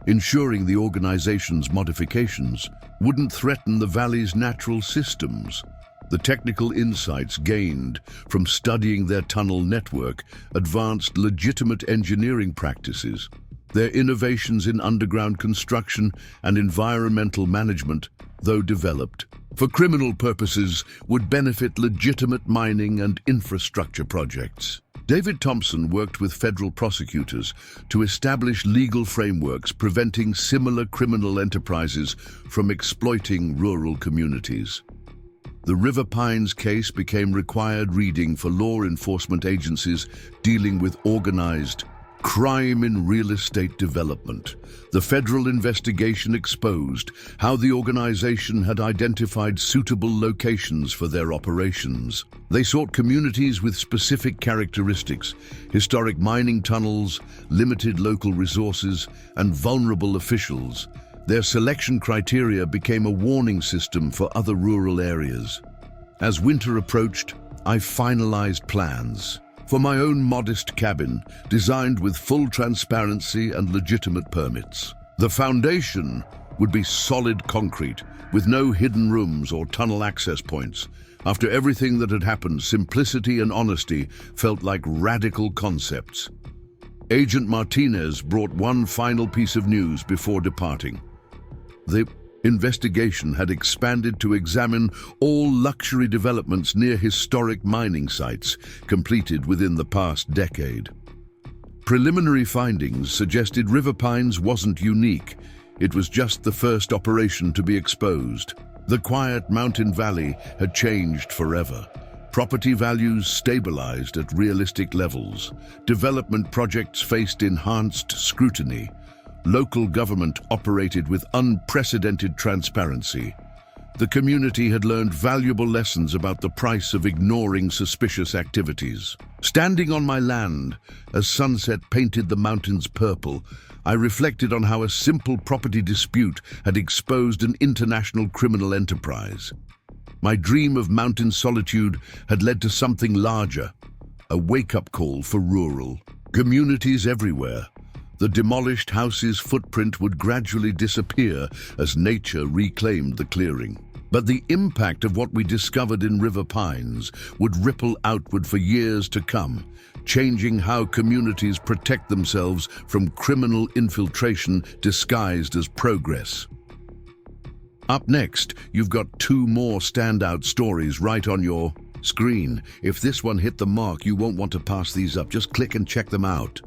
ensuring the organization's modifications wouldn't threaten the valley's natural systems. The technical insights gained from studying their tunnel network advanced legitimate engineering practices. Their innovations in underground construction and environmental management, though developed for criminal purposes, would benefit legitimate mining and infrastructure projects. David Thompson worked with federal prosecutors to establish legal frameworks preventing similar criminal enterprises from exploiting rural communities. The River Pines case became required reading for law enforcement agencies dealing with organized Crime in real estate development. The federal investigation exposed how the organization had identified suitable locations for their operations. They sought communities with specific characteristics: historic mining tunnels, limited local resources, and vulnerable officials. Their selection criteria became a warning system for other rural areas. As winter approached, I finalized plans for my own modest cabin, designed with full transparency and legitimate permits. The foundation would be solid concrete, with no hidden rooms or tunnel access points. After everything that had happened, simplicity and honesty felt like radical concepts. Agent Martinez brought one final piece of news before departing. The investigation had expanded to examine all luxury developments near historic mining sites completed within the past decade. Preliminary findings suggested River Pines wasn't unique. It was just the first operation to be exposed. The quiet mountain valley had changed forever. Property values stabilized at realistic levels. Development projects faced enhanced scrutiny. Local government operated with unprecedented transparency. The community had learned valuable lessons about the price of ignoring suspicious activities. Standing on my land, as sunset painted the mountains purple, I reflected on how a simple property dispute had exposed an international criminal enterprise. My dream of mountain solitude had led to something larger, a wake-up call for rural communities everywhere. The demolished house's footprint would gradually disappear as nature reclaimed the clearing. But the impact of what we discovered in River Pines would ripple outward for years to come, changing how communities protect themselves from criminal infiltration disguised as progress. Up next, you've got two more standout stories right on your screen. If this one hit the mark, you won't want to pass these up. Just click and check them out.